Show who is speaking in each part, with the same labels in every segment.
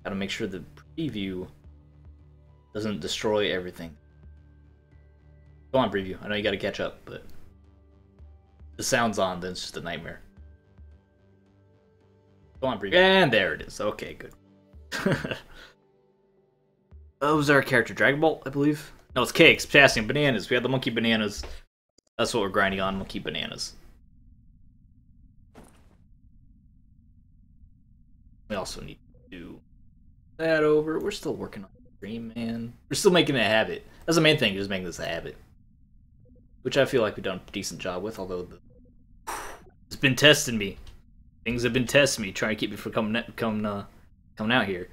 Speaker 1: Gotta make sure the preview doesn't destroy everything. Go on, preview. I know you gotta catch up, but the sound's on, then it's just a nightmare. Go on, preview. And there it is. Okay, good. Oh, was our character Dragon Ball, I believe? No, it's cakes, potassium, bananas. We have the monkey bananas. That's what we're grinding on, monkey bananas. We also need to do that over. We're still working on the stream, man. We're still making it a habit. That's the main thing, just making this a habit. Which I feel like we've done a decent job with, although it's been testing me. Things have been testing me, trying to keep me from coming out here.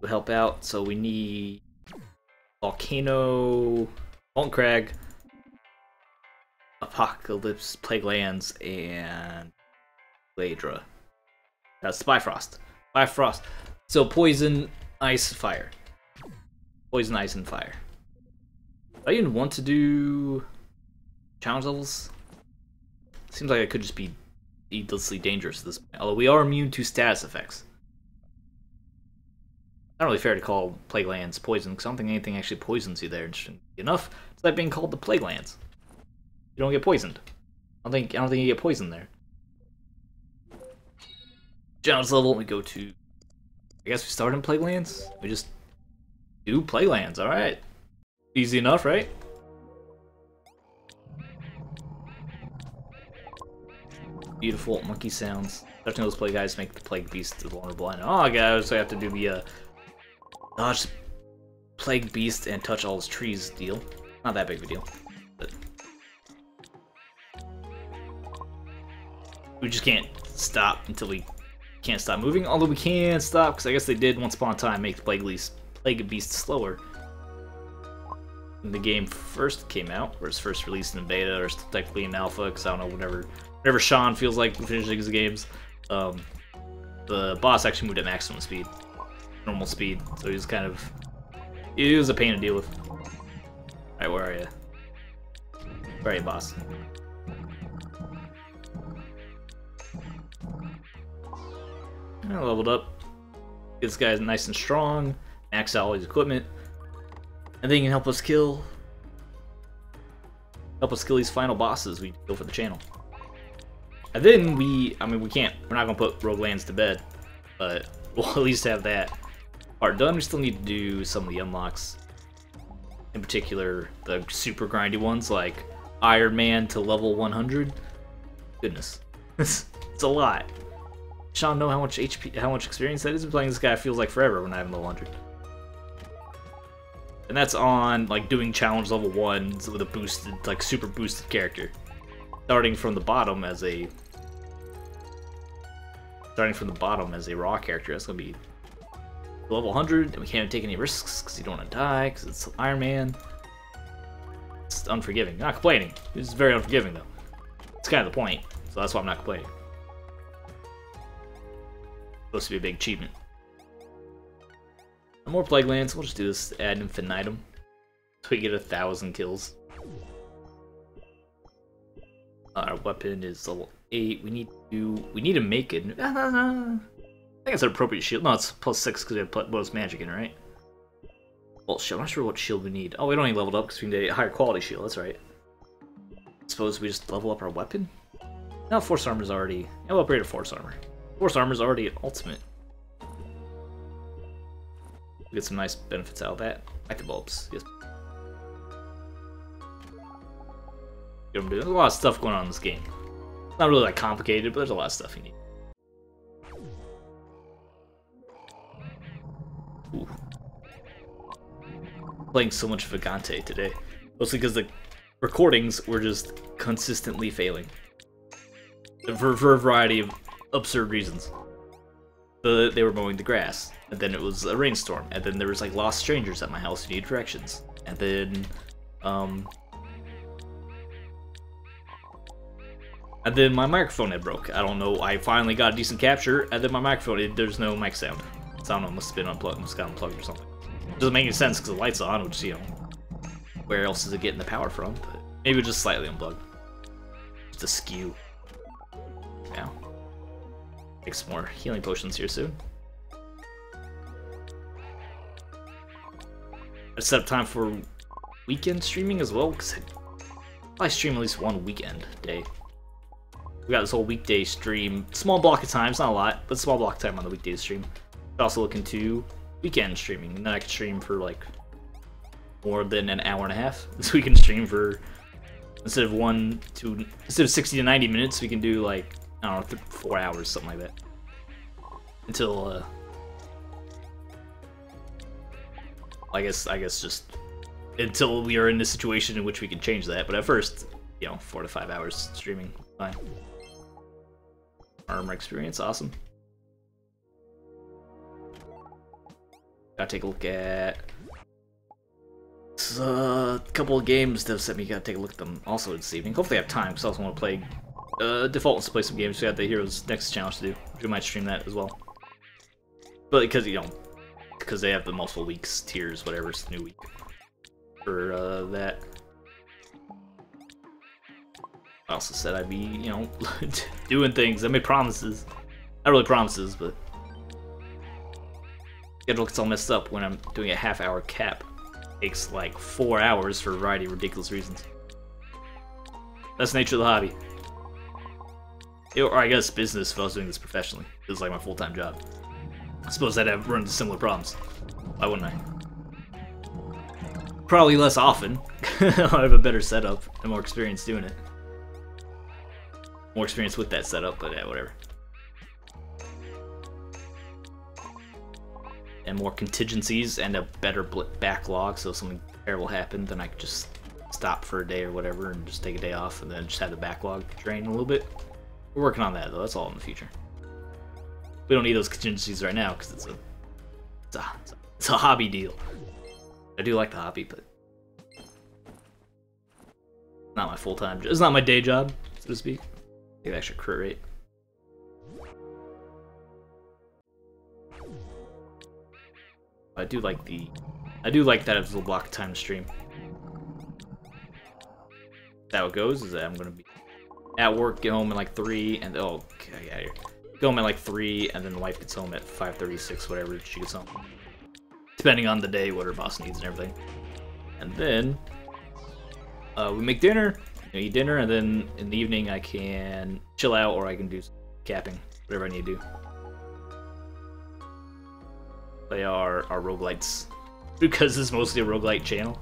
Speaker 1: Will help out, so we need Volcano, Molten Crag, Apocalypse, Plague Lands, and Ladra. That's Bifrost. Bifrost. So Poison, Ice, Fire. Poison, Ice, and Fire. Do I even want to do challenge levels? Seems like I could just be needlessly dangerous at this point. Although we are immune to status effects. Not really fair to call Plague Lands poison, because I don't think anything actually poisons you there. Interesting enough, it's like being called the Plague Lands. You don't get poisoned. I don't think you get poisoned there. Challenge level, we go to. I guess we start in Plague Lands. We just do Plague Lands. All right, easy enough, right? Beautiful monkey sounds. Especially those plague guys make the plague beast vulnerable. And oh, guys, so I have to do the dodge plague beast and touch all his trees deal. Not that big of a deal, but we just can't stop until we can't stop moving. Although we can stop, because I guess they did once upon a time make the plague beast slower. When the game first came out, or it's first released in beta, or still technically in alpha, because I don't know, whenever Sean feels like finishing his games, the boss actually moved at maximum speed, normal speed, so he's kind of, it was a pain to deal with. Alright, where are you? Where are you, boss? I leveled up. This guy's nice and strong, max out all his equipment, and then he can help us kill these final bosses we go for the channel. And then we're not gonna put Roguelands to bed, but we'll at least have that part done. We still need to do some of the unlocks, in particular the super grindy ones like Iron Man to level 100. Goodness, it's a lot. Sean, know how much experience that is? Been playing this guy feels like forever when I have level 100. And that's on like doing challenge level 1s with a boosted, like super boosted character. Starting from the bottom as a raw character, that's gonna be level 100, and we can't take any risks because you don't want to die because it's Iron Man. It's unforgiving. Not complaining. It's very unforgiving though. It's kind of the point, so that's why I'm not complaining. Supposed to be a big achievement. No more Plague Lands. We'll just do this ad infinitum so we get 1,000 kills. Our weapon is level 8. We need to make it. I think it's an appropriate shield. No, it's +6 because we have bonus magic in it, right? Well, I'm not sure what shield we need. Oh, we don't need leveled up because we need a higher quality shield. That's right. Suppose we just level up our weapon. Now Force Armor's already. Yeah, we'll upgrade to Force Armor. Force Armor's already an ultimate. We get some nice benefits out of that. Like the bulbs. Yes. There's a lot of stuff going on in this game. It's not really that complicated, but there's a lot of stuff you need. Ooh. Playing so much Vagante today. Mostly because the recordings were just consistently failing. For a variety of absurd reasons. They were mowing the grass, and then it was a rainstorm, and then there was like lost strangers at my house who needed directions, and then my microphone had broke. I don't know, I finally got a decent capture, and then my microphone, there's no mic sound. So I don't know, it must have been unplugged, must have got unplugged or something. It doesn't make any sense because the light's on, which, you know, where else is it getting the power from? But maybe just slightly unplugged. Just a skew. Yeah. Take some more healing potions here soon. I set up time for weekend streaming as well, because I stream at least one weekend day. We got this whole weekday stream, small block of time, it's not a lot, but small block of time on the weekday stream. I also look into weekend streaming, and then I can stream for like more than an hour and a half. So we can stream for, instead of 60 to 90 minutes, we can do like, I don't know, 4 hours, something like that. Until, I guess just until we are in a situation in which we can change that. But at first, you know, 4 to 5 hours streaming, fine. Armor experience, awesome. Gotta take a look at a couple of games that sent me. Gotta take a look at them also this evening. Hopefully I have time, because I also want to play. Default wants to play some games. So we got the Heroes Next challenge to do. We might stream that as well. But because, you know, because they have the multiple weeks, tiers, whatever, it's new week for that. I also said I'd be, you know, doing things. I made promises. Not really promises, but schedule gets all messed up when I'm doing a half-hour cap. It takes like 4 hours for a variety of ridiculous reasons. That's the nature of the hobby. Or I guess business if I was doing this professionally. It was like my full-time job. I suppose I'd have run into similar problems. Why wouldn't I? Probably less often. I have a better setup and more experience doing it. More experience with that setup, but yeah, whatever. And more contingencies and a better backlog, so if something terrible happened, then I could just stop for a day or whatever and just take a day off and then just have the backlog drain a little bit. We're working on that though, that's all in the future. We don't need those contingencies right now because it's a hobby deal. I do like the hobby, but not my full-time job. It's not my day job, so to speak. Take extra crit rate. I do like that as a block of time to stream. How it goes is that I'm gonna be at work, get home at like 3, and oh, okay, get out of here. Go home at like 3, and then the wife gets home at 5:36, whatever she gets home. Depending on the day, what her boss needs and everything. And then we make dinner, eat dinner, and then in the evening I can chill out or I can do some capping, whatever I need to do. Play our roguelites, because it's mostly a roguelite channel.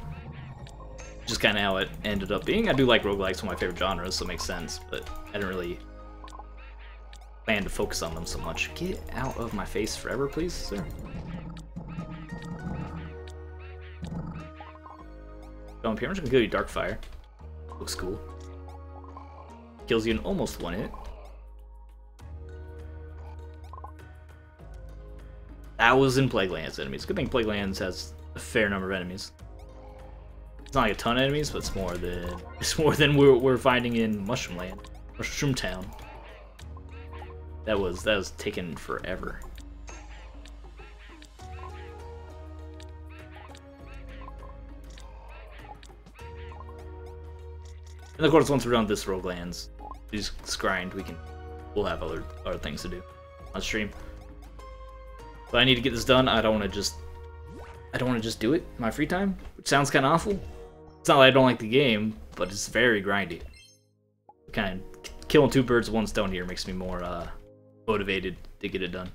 Speaker 1: Just kind of how it ended up being. I do like roguelites, one of my favorite genres, so it makes sense, but I didn't really plan to focus on them so much. Get out of my face forever, please, sir. So I'm just gonna kill you Darkfire. Looks cool. Kills you in almost 1 hit. That was in Plaguelands enemies. Good thing Plaguelands has a fair number of enemies. It's not like a ton of enemies, but it's more than we're finding in Mushroom Land, Mushroom Town. That was taking forever. And of course, once we're done with this Roguelands, this grind, we'll have other things to do on stream. But I need to get this done. I don't want to just do it in my free time, which sounds kind of awful. It's not that I don't like the game, but it's very grindy. Kind of killing 2 birds with 1 stone here makes me more motivated to get it done.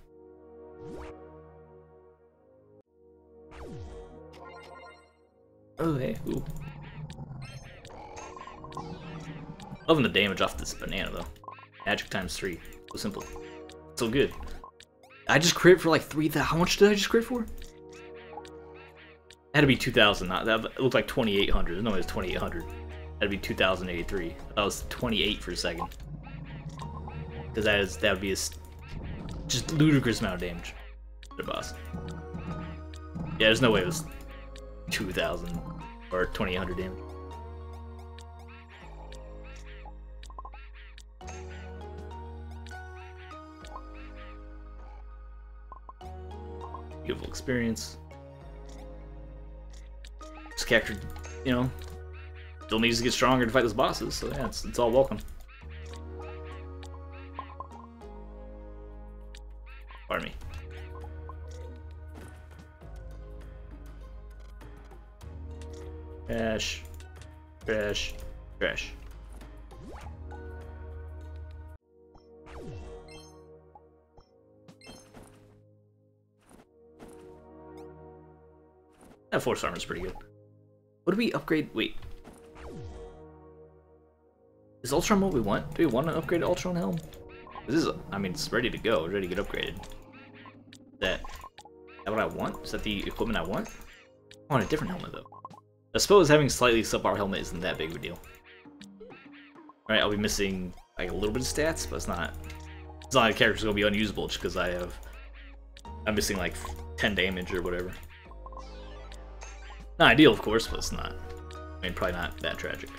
Speaker 1: Oh hey, ooh. Loving the damage off this banana though. Magic times 3, so simple, so good. I just crit for like 3,000. How much did I just crit for? It had to be 2,000. That looked like 2,800. No, it was 2,800. That'd be 2,083. That was 28 for a second. Because that would be a just ludicrous amount of damage to the boss. Yeah, there's no way it was 2,000 or 2,800 damage. Beautiful experience. Just captured, you know, still needs to get stronger to fight those bosses, so yeah, it's all welcome. Pardon me. Trash. Trash. Trash. That force armor is pretty good. What do we upgrade? Wait. Is Ultron what we want? Do we want to upgrade Ultron helm? This is, I mean, it's ready to go. It's ready to get upgraded. Is that what I want? Is that the equipment I want? I want a different helmet, though. I suppose having slightly subpar helmet isn't that big of a deal. Alright, I'll be missing, like, a little bit of stats, but it's not like the character's gonna be unusable just because I'm missing, like, 10 damage or whatever. Not ideal, of course, but it's not. I mean, probably not that tragic.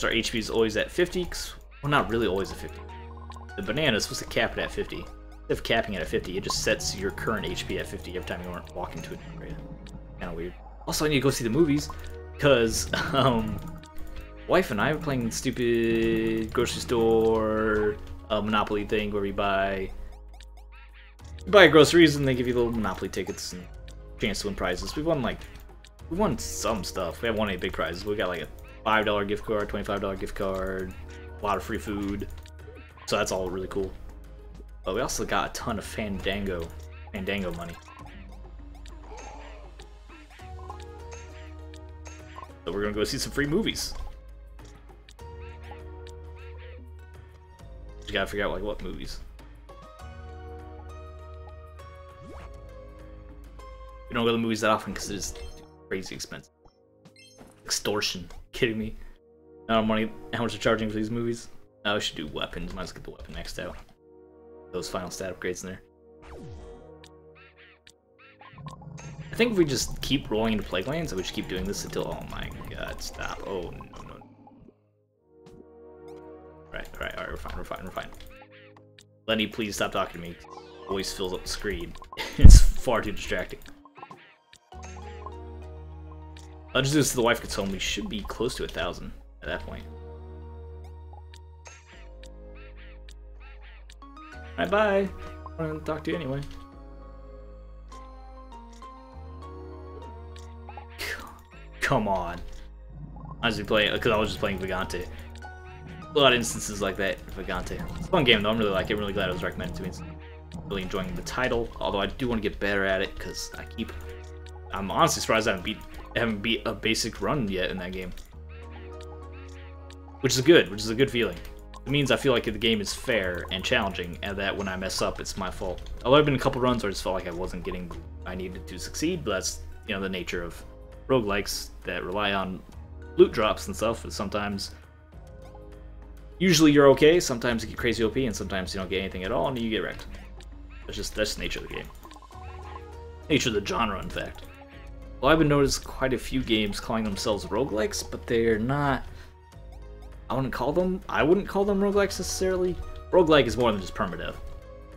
Speaker 1: Our HP is always at 50. Well, not really always at 50. The banana is supposed to cap it at 50. Instead of capping it at 50, it just sets your current HP at 50 every time you walk into an area. Kind of weird. Also, I need to go see the movies because wife and I were playing stupid grocery store Monopoly thing where you buy groceries and they give you little Monopoly tickets and chance to win prizes. We won some stuff. We haven't won any big prizes. We got like a $5 gift card, $25 gift card, a lot of free food. So that's all really cool. But we also got a ton of Fandango money. So we're gonna go see some free movies. You gotta figure out like what movies. We don't go to the movies that often because it is crazy expensive. Extortion. Kidding me? How much they're charging for these movies? Oh, we should do weapons. Might as well get the weapon maxed out. Those final stat upgrades in there. I think if we just keep rolling into Plaguelands, and we just keep doing this until... Oh my god, stop. Oh, no. Alright, we're fine. Lenny, please stop talking to me. Voice fills up the screen. It's far too distracting. I'll just do this till the wife gets home. We should be close to 1,000 at that point. Alright, bye. I want to talk to you anyway. Come on. I was just playing Vagante. A lot of instances like that, Vagante. It's a fun game though. I'm really like it. I'm really glad it was recommended to me. I'm really enjoying the title. Although I do want to get better at it because I'm honestly surprised I haven't beat a basic run yet in that game. Which is a good feeling. It means I feel like the game is fair and challenging, and that when I mess up, it's my fault. Although I've been in a couple runs where I just felt like I wasn't getting what I needed to succeed, but that's, you know, the nature of roguelikes that rely on loot drops and stuff. Sometimes, usually you're okay, sometimes you get crazy OP, and sometimes you don't get anything at all, and you get wrecked. That's the nature of the game. Nature of the genre, in fact. Well, I've been noticing quite a few games calling themselves roguelikes, but they're not... I wouldn't call them roguelikes necessarily. Roguelike is more than just permadeath.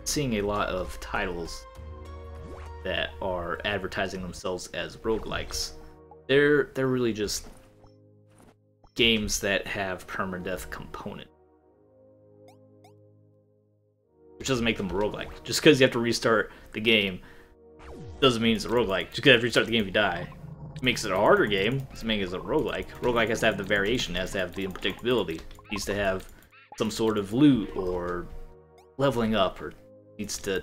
Speaker 1: Seeing a lot of titles that are advertising themselves as roguelikes. They're really just games that have permadeath component. Which doesn't make them a roguelike. Just because you have to restart the game doesn't mean it's a roguelike. Just because if you restart the game you die. It makes it a harder game. Doesn't make it a roguelike. Roguelike has to have the variation, has to have the unpredictability. It needs to have some sort of loot or leveling up, or needs to...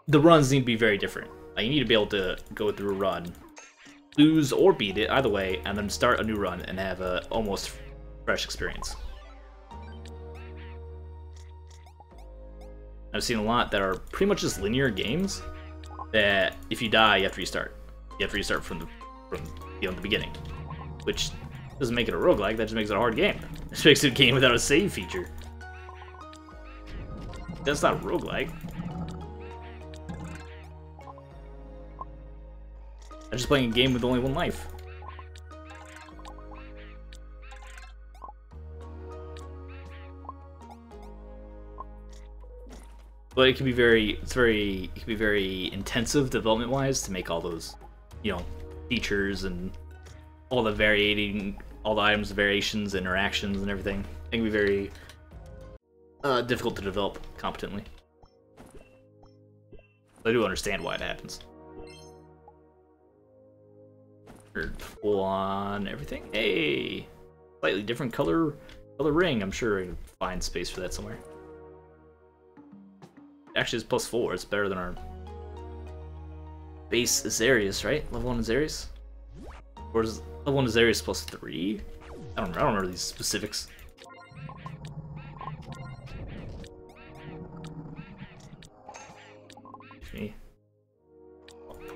Speaker 1: The runs need to be very different. Like, you need to be able to go through a run, lose or beat it, either way, and then start a new run and have a almost fresh experience. I've seen a lot that are pretty much just linear games that if you die, you have to restart. You have to restart from the beginning, which doesn't make it a roguelike. That just makes it a hard game. It just makes it a game without a save feature. That's not a roguelike. I'm just playing a game with only one life. But it can be very intensive development-wise to make all those, you know, features and all the items, variations, interactions, and everything. It can be very difficult to develop competently. I do understand why it happens. Or full on everything. Hey, slightly different color ring. I'm sure I can find space for that somewhere. Actually, it's +4. It's better than our base Azarius, right? Level 1 Azarius? Or is level 1 Azarius +3? I don't remember these specifics. Me.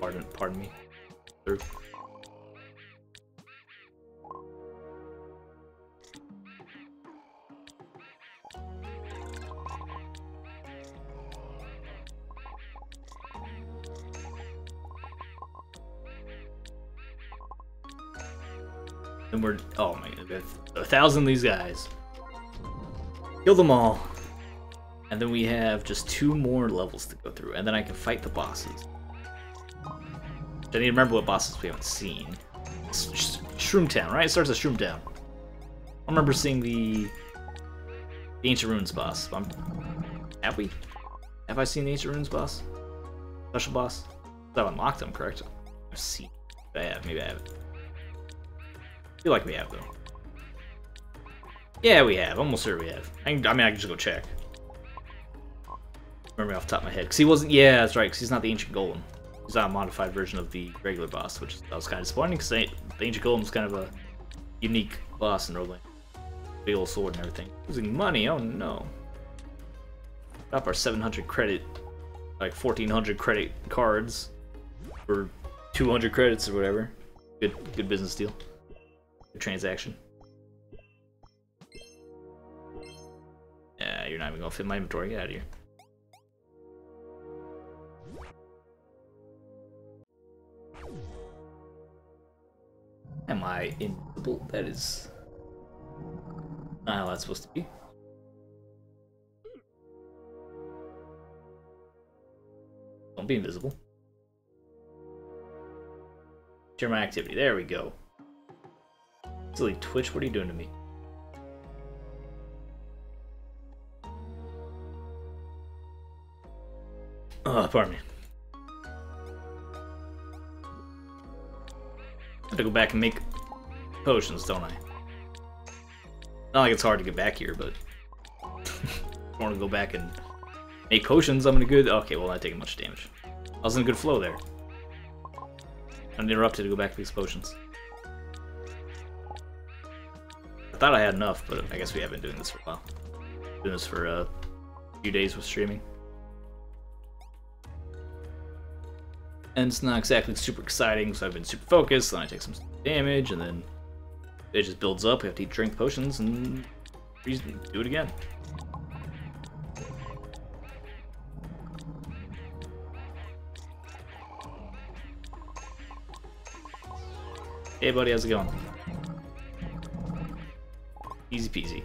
Speaker 1: Pardon me. Through. And we're, oh my god, 1,000 of these guys. Kill them all. And then we have just 2 more levels to go through, and then I can fight the bosses. I need to remember what bosses we haven't seen. It's Shroom Town, right? It starts at Shroom Town. I remember seeing the Ancient Ruins boss. Have we? Have I seen the Ancient Ruins boss? Special boss? I've unlocked them, correct? I've seen. I have. Maybe I haven't. I feel like we have, though. Yeah, we have. Almost sure we have. I mean, I can just go check. Remember off the top of my head. Because he wasn't... Yeah, that's right. Because he's not the Ancient Golem. He's not a modified version of the regular boss, which that was kind of disappointing. Because the Ancient Golem is kind of a unique boss in Roguelands. Big old sword and everything. Losing money? Oh, no. Drop our 700 credit... Like, 1,400 credit cards. For 200 credits or whatever. Good business deal. Good transaction. Yeah, you're not even gonna fit my inventory. Get out of here. Am I invisible? That is not how that's supposed to be. Don't be invisible. Share my activity. There we go. Silly Twitch, what are you doing to me? Oh, pardon me. I have to go back and make potions, don't I? Not like it's hard to get back here, but I want to go back and make potions. I'm in a good... Okay, well, not taking much damage. I was in a good flow there. I'm interrupted to go back to these potions. I thought I had enough, but I guess we have been doing this for a while. Doing this for a few days with streaming. And it's not exactly super exciting, so I've been super focused, then I take some damage, and then it just builds up. We have to drink potions and do it again. Hey buddy, how's it going? Easy peasy.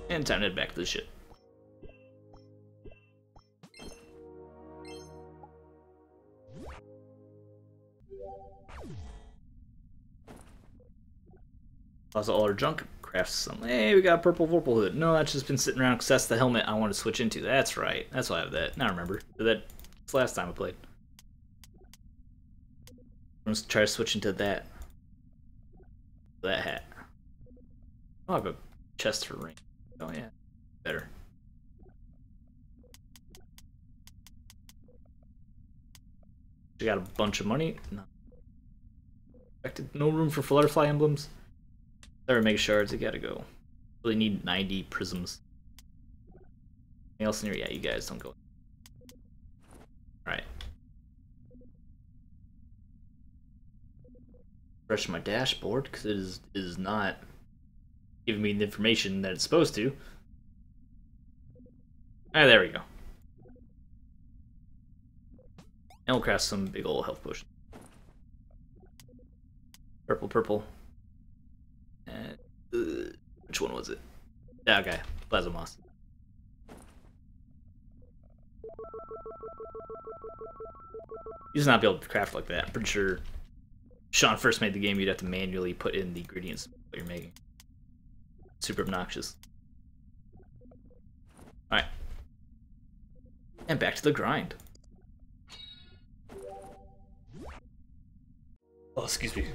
Speaker 1: And time to head back to the ship. Plus all our junk. Craft some. Hey, we got a purple hood. No, that's just been sitting around because that's the helmet I want to switch into. That's right. That's why I have that. Now I remember. That's the last time I played. I'm gonna try to switch into that. That hat. Oh, I have a chest for ring. Oh yeah, better. We got a bunch of money. No. No room for flutterfly emblems. There are mega shards. I gotta go. Really need 90 prisms. Anything else in here? Yeah, you guys don't go. All right. Refresh my dashboard because it is not giving me the information that it's supposed to. Ah, there we go. And we'll craft some big old health potion. Purple. And which one was it? Yeah, okay. Plasma moss. You just not be able to craft like that. I'm pretty sure Sean first made the game, you'd have to manually put in the ingredients that you're making. Super obnoxious. Alright. And back to the grind. Oh, excuse me.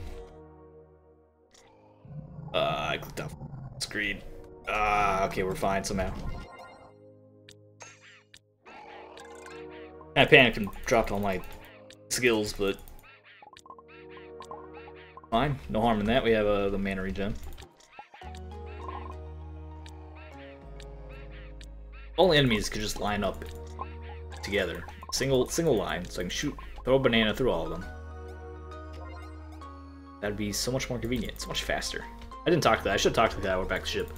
Speaker 1: I clicked off screen. Okay, we're fine somehow. I panicked and dropped all my skills, but fine. No harm in that. We have the mana regen. All enemies could just line up together, single line, so I can throw a banana through all of them. That'd be so much more convenient, so much faster. I didn't talk to that. I should have talked to the guy when we're back to ship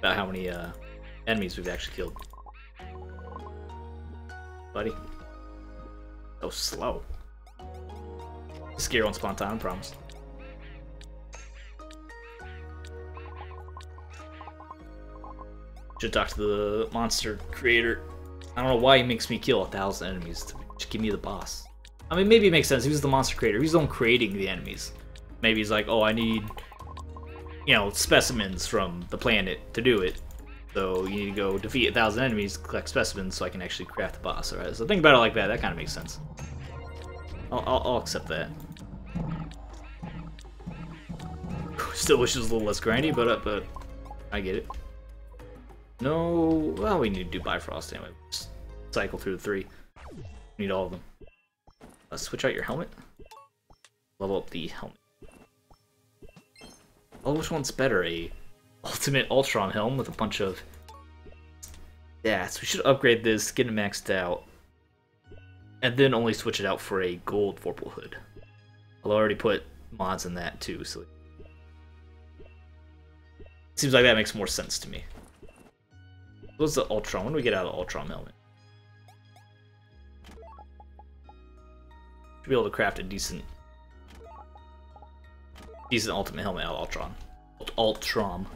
Speaker 1: about how many enemies we've actually killed. Buddy. So slow. Scare once upon a time, I promise. Should talk to the monster creator. I don't know why he makes me kill 1,000 enemies to just give me the boss. I mean, maybe it makes sense. He was the monster creator. He's the one creating the enemies. Maybe he's like, oh, I need, you know, specimens from the planet to do it. So you need to go defeat 1,000 enemies, collect specimens, so I can actually craft the boss. Alright, so think about it like that. That kind of makes sense. I'll accept that. Still wish it was a little less grindy, but I get it. No, well, we need to do Bifrost anyway. Just cycle through the 3. We need all of them. Switch out your helmet. Level up the helmet. Oh, which one's better? A Ultimate Ultron helm with a bunch of stats. We should upgrade this, get it maxed out, and then only switch it out for a gold Vorpal hood. Although I already put mods in that too, so seems like that makes more sense to me. What's the Ultron? When do we get out of the Ultron helmet? Should be able to craft a decent ultimate helmet out of Ultron. Ultron.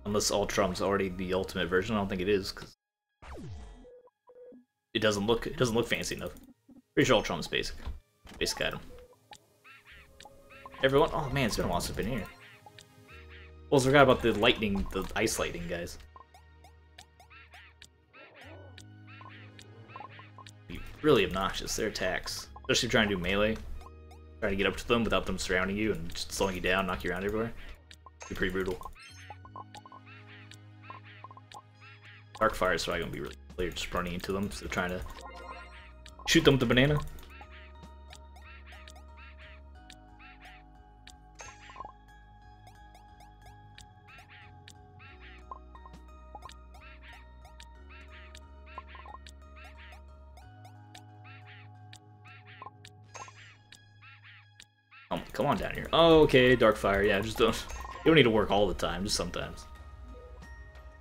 Speaker 1: Unless Ultron's already the ultimate version, I don't think it is, because it doesn't look fancy enough. Pretty sure Ultron's basic item. Everyone, oh man, it's been a while since I've been here. Also forgot about the lightning, the ice lightning guys. Be really obnoxious, their attacks. Especially trying to do melee. Trying to get up to them without them surrounding you and just slowing you down, knock you around everywhere. Be pretty brutal. Darkfire is probably gonna be really clear, just running into them, so trying to shoot them with the banana. Oh, come on down here. Oh, okay, Darkfire. Yeah, just don't. You don't need to work all the time, just sometimes.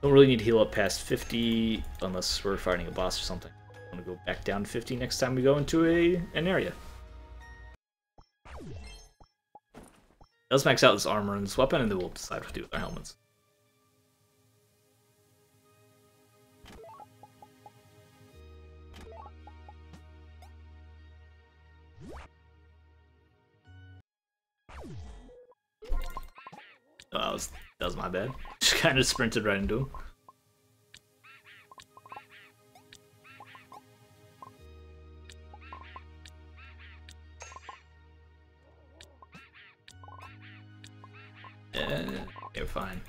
Speaker 1: Don't really need to heal up past 50 unless we're fighting a boss or something. I'm gonna go back down to 50 next time we go into an area. Let's max out this armor and this weapon, and then we'll decide what to do with our helmets. Oh, that was my bad. Just kind of sprinted right into him. You're fine.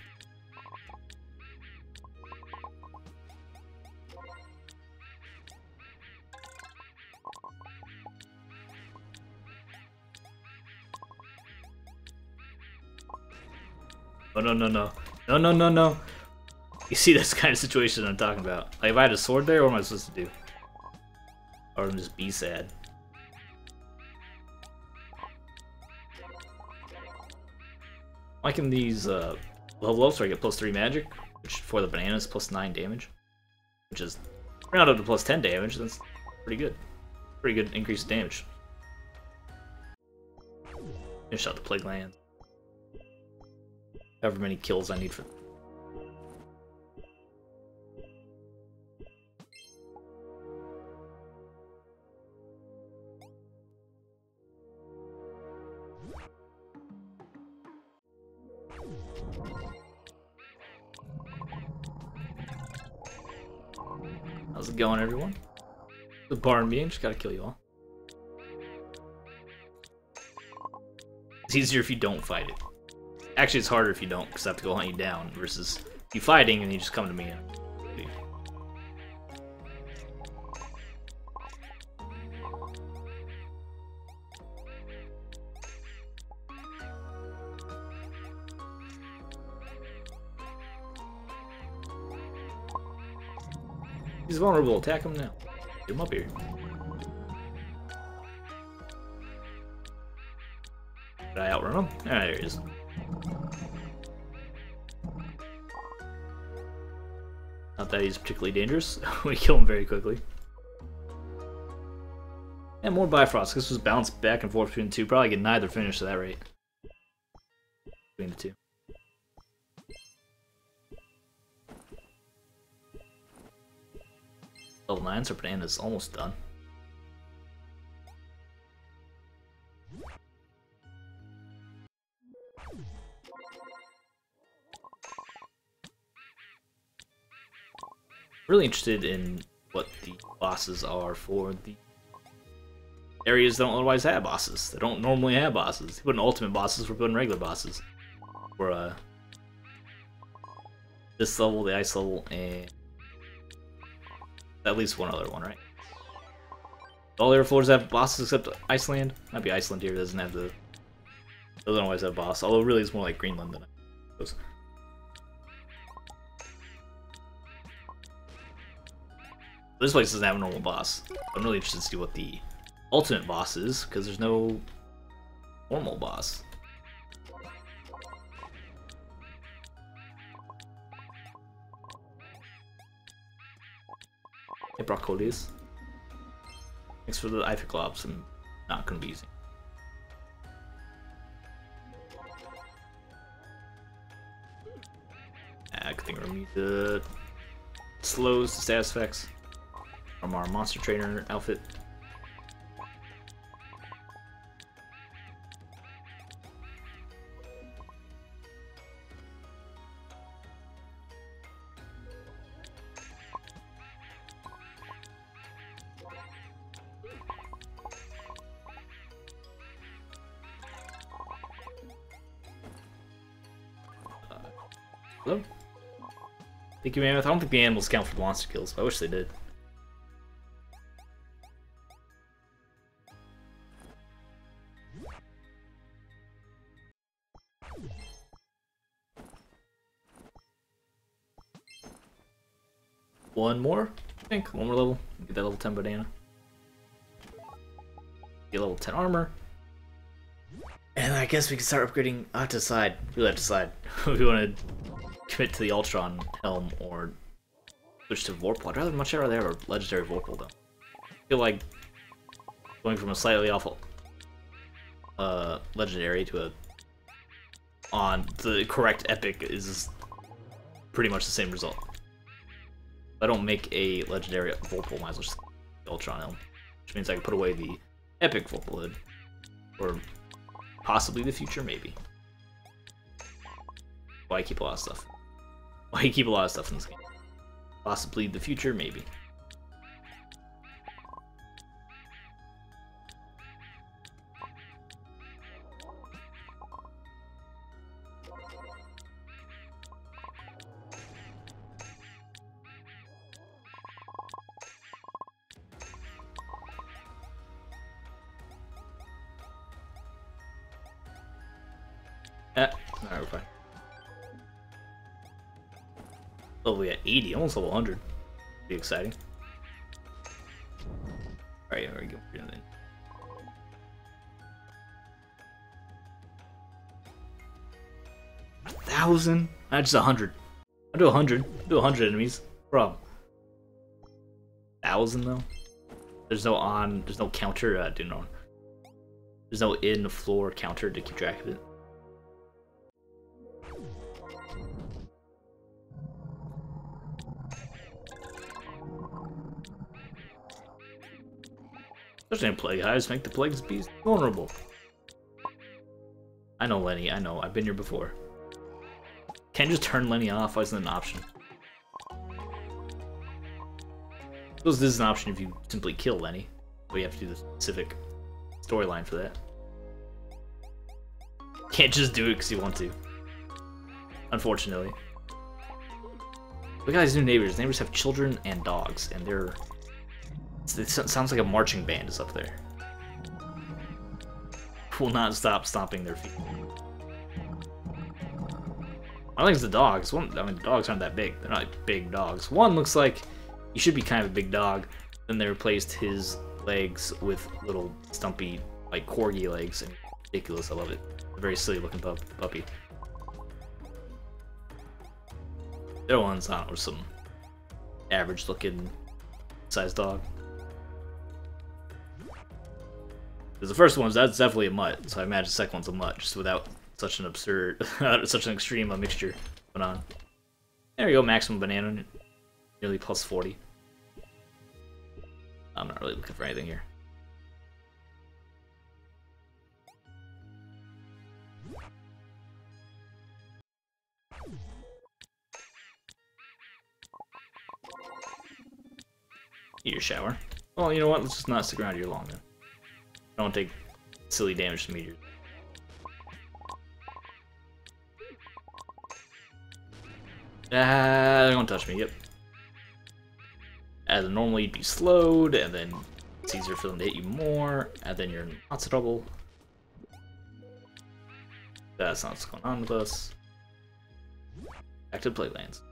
Speaker 1: Oh, no, no, no. No, no, no, no. You see, that's the kind of situation I'm talking about. Like, if I had a sword there, what am I supposed to do? Or just be sad. Why can these level up so I get +3 magic? Which for the bananas, +9 damage. Which is round up to +10 damage, that's pretty good. Pretty good increase in damage. Finish out the Plague Land. However many kills I need for. How's it going, everyone? The barn being, just gotta kill you all. It's easier if you don't fight it. Actually, it's harder if you don't, because I have to go hunt you down, versus you fighting and you just come to me and leave. He's vulnerable, attack him now. Get him up here. Did I outrun him? Ah, there he is. Not that he's particularly dangerous. We kill him very quickly. And more Bifrost. This was bounced back and forth between the two. Probably get neither finish at that rate. Between the two. Level 9 Serpentana's almost done. Really interested in what the bosses are for the areas that don't otherwise have bosses. They don't normally have bosses. You put in ultimate bosses, we're putting regular bosses. For this level, the ice level, and at least one other one, right? All the other floors have bosses except Iceland. Might be Iceland here doesn't have the. Doesn't always have a boss. Although really it's more like Greenland than I suppose. This place doesn't have a normal boss. I'm really interested to see what the ultimate boss is, because there's no normal boss. Hey, Brocolius. Thanks for the Iphiclops, I'm not going to be using. I think we're going to the slows, the status effects from our monster trainer outfit. Hello? Thank you, Mammoth. I don't think the animals count for monster kills, but I wish they did. One more, I think. One more level. Get that level 10 banana. Get level 10 armor. And I guess we can start upgrading. I have to decide. We have to decide if we want to commit to the Ultron helm or switch to Vorpal. I'd much rather have a legendary Vorpal though. I feel like going from a slightly awful legendary to a on the correct epic is pretty much the same result. If I don't make a legendary Vorpal, might as well just the Ultron helm, which means I can put away the epic Vorpal hood, or possibly the future, maybe. Why keep a lot of stuff? Why you keep a lot of stuff in this game? Possibly the future, maybe. Alright, we're fine. Level at 80, almost level 100. Be exciting. Alright, there we go. 1,000? That's just 100. I'll do 100. I'll do 100 enemies. Problem. 1,000 though? There's no counter, there's no in floor counter to keep track of it. Especially in Plague Hives, make the Plague's Beast vulnerable. I know, Lenny, I know. I've been here before. Can't just turn Lenny off. Why isn't it an option? This is an option if you simply kill Lenny, but you have to do the specific storyline for that. Can't just do it because you want to. Unfortunately. Look at these new neighbors. Neighbors have children and dogs, and they're... It sounds like a marching band is up there. Will not stop stomping their feet. I think it's the dogs. I mean, the dogs aren't that big. They're not big dogs. One looks like he should be kind of a big dog. Then they replaced his legs with little stumpy, like corgi legs. And ridiculous. I love it. A very silly looking puppy. The other one's not, or some average looking sized dog. Because the first one's, that's definitely a mutt, so I imagine the second one's a mutt, just without such an absurd, such an extreme mixture going on. There we go, maximum banana, nearly plus 40. I'm not really looking for anything here. Need your shower. Well, you know what? Let's just not stick around here long then. I don't take silly damage to meteors. They don't touch me, yep. As normally you'd be slowed, and then it's easier for them to hit you more, and then you're in lots of trouble. That's not what's going on with us. Back to the Playlands.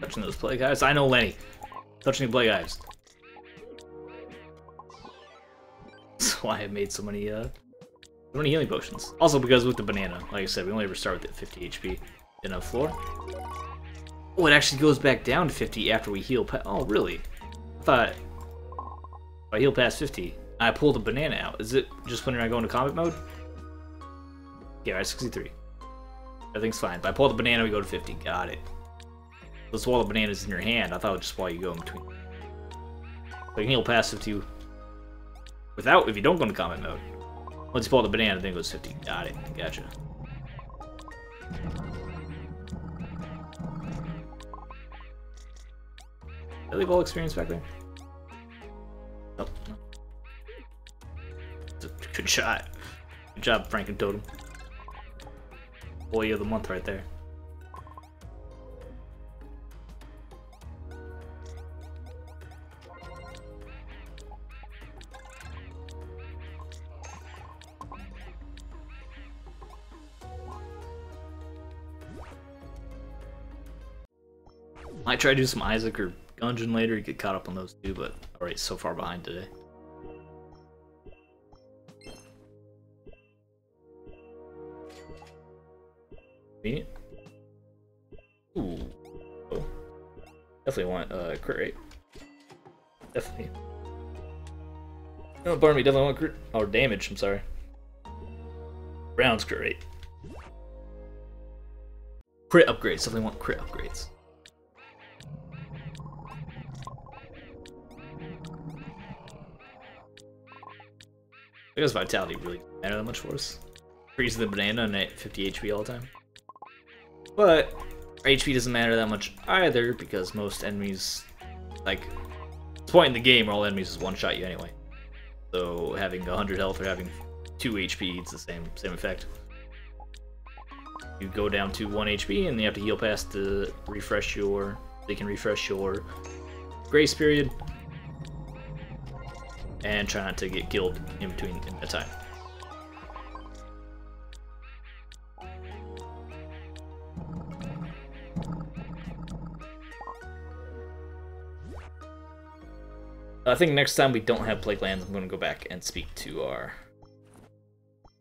Speaker 1: Touching those plague hives? I know Lenny. Touching the plague hives. That's why I made so many healing potions. Also because with the banana, like I said, we only ever start with 50 HP in a floor. Oh, it actually goes back down to 50 after we heal. Oh, really? I thought if I heal past 50, I pull the banana out. Is it just when I go into combat mode? Yeah, right, 63. Everything's fine. If I pull the banana, we go to 50. Got it. Let's swallow the bananas in your hand. I thought it was just while you go in between. So you can heal past 50 without, if you don't go into combat mode. Once you pull the banana, then it goes 50. Got it. Gotcha. Did I leave all experience back there? Nope. Good shot. Good job, Franken Totem. Boy of the month right there. Might try to do some Isaac or Gungeon later, get caught up on those too, but alright, so far behind today. Convenient. Ooh. Oh. Definitely want crit rate. Definitely. Oh, pardon me, definitely want crit. Or damage, I'm sorry. Rounds crit rate. Crit upgrades, definitely want crit upgrades. I guess vitality really doesn't matter that much for us. Freezing the banana and at 50 HP all the time. But our HP doesn't matter that much either because most enemies, like, it's point in the game where all enemies just one-shot you anyway. So having 100 health or having 2 HP, it's the same effect. You go down to 1 HP and you have to heal past to refresh your, they can refresh your grace period. And try not to get killed in between in that time. I think next time we don't have Plaguelands, I'm going to go back and speak to our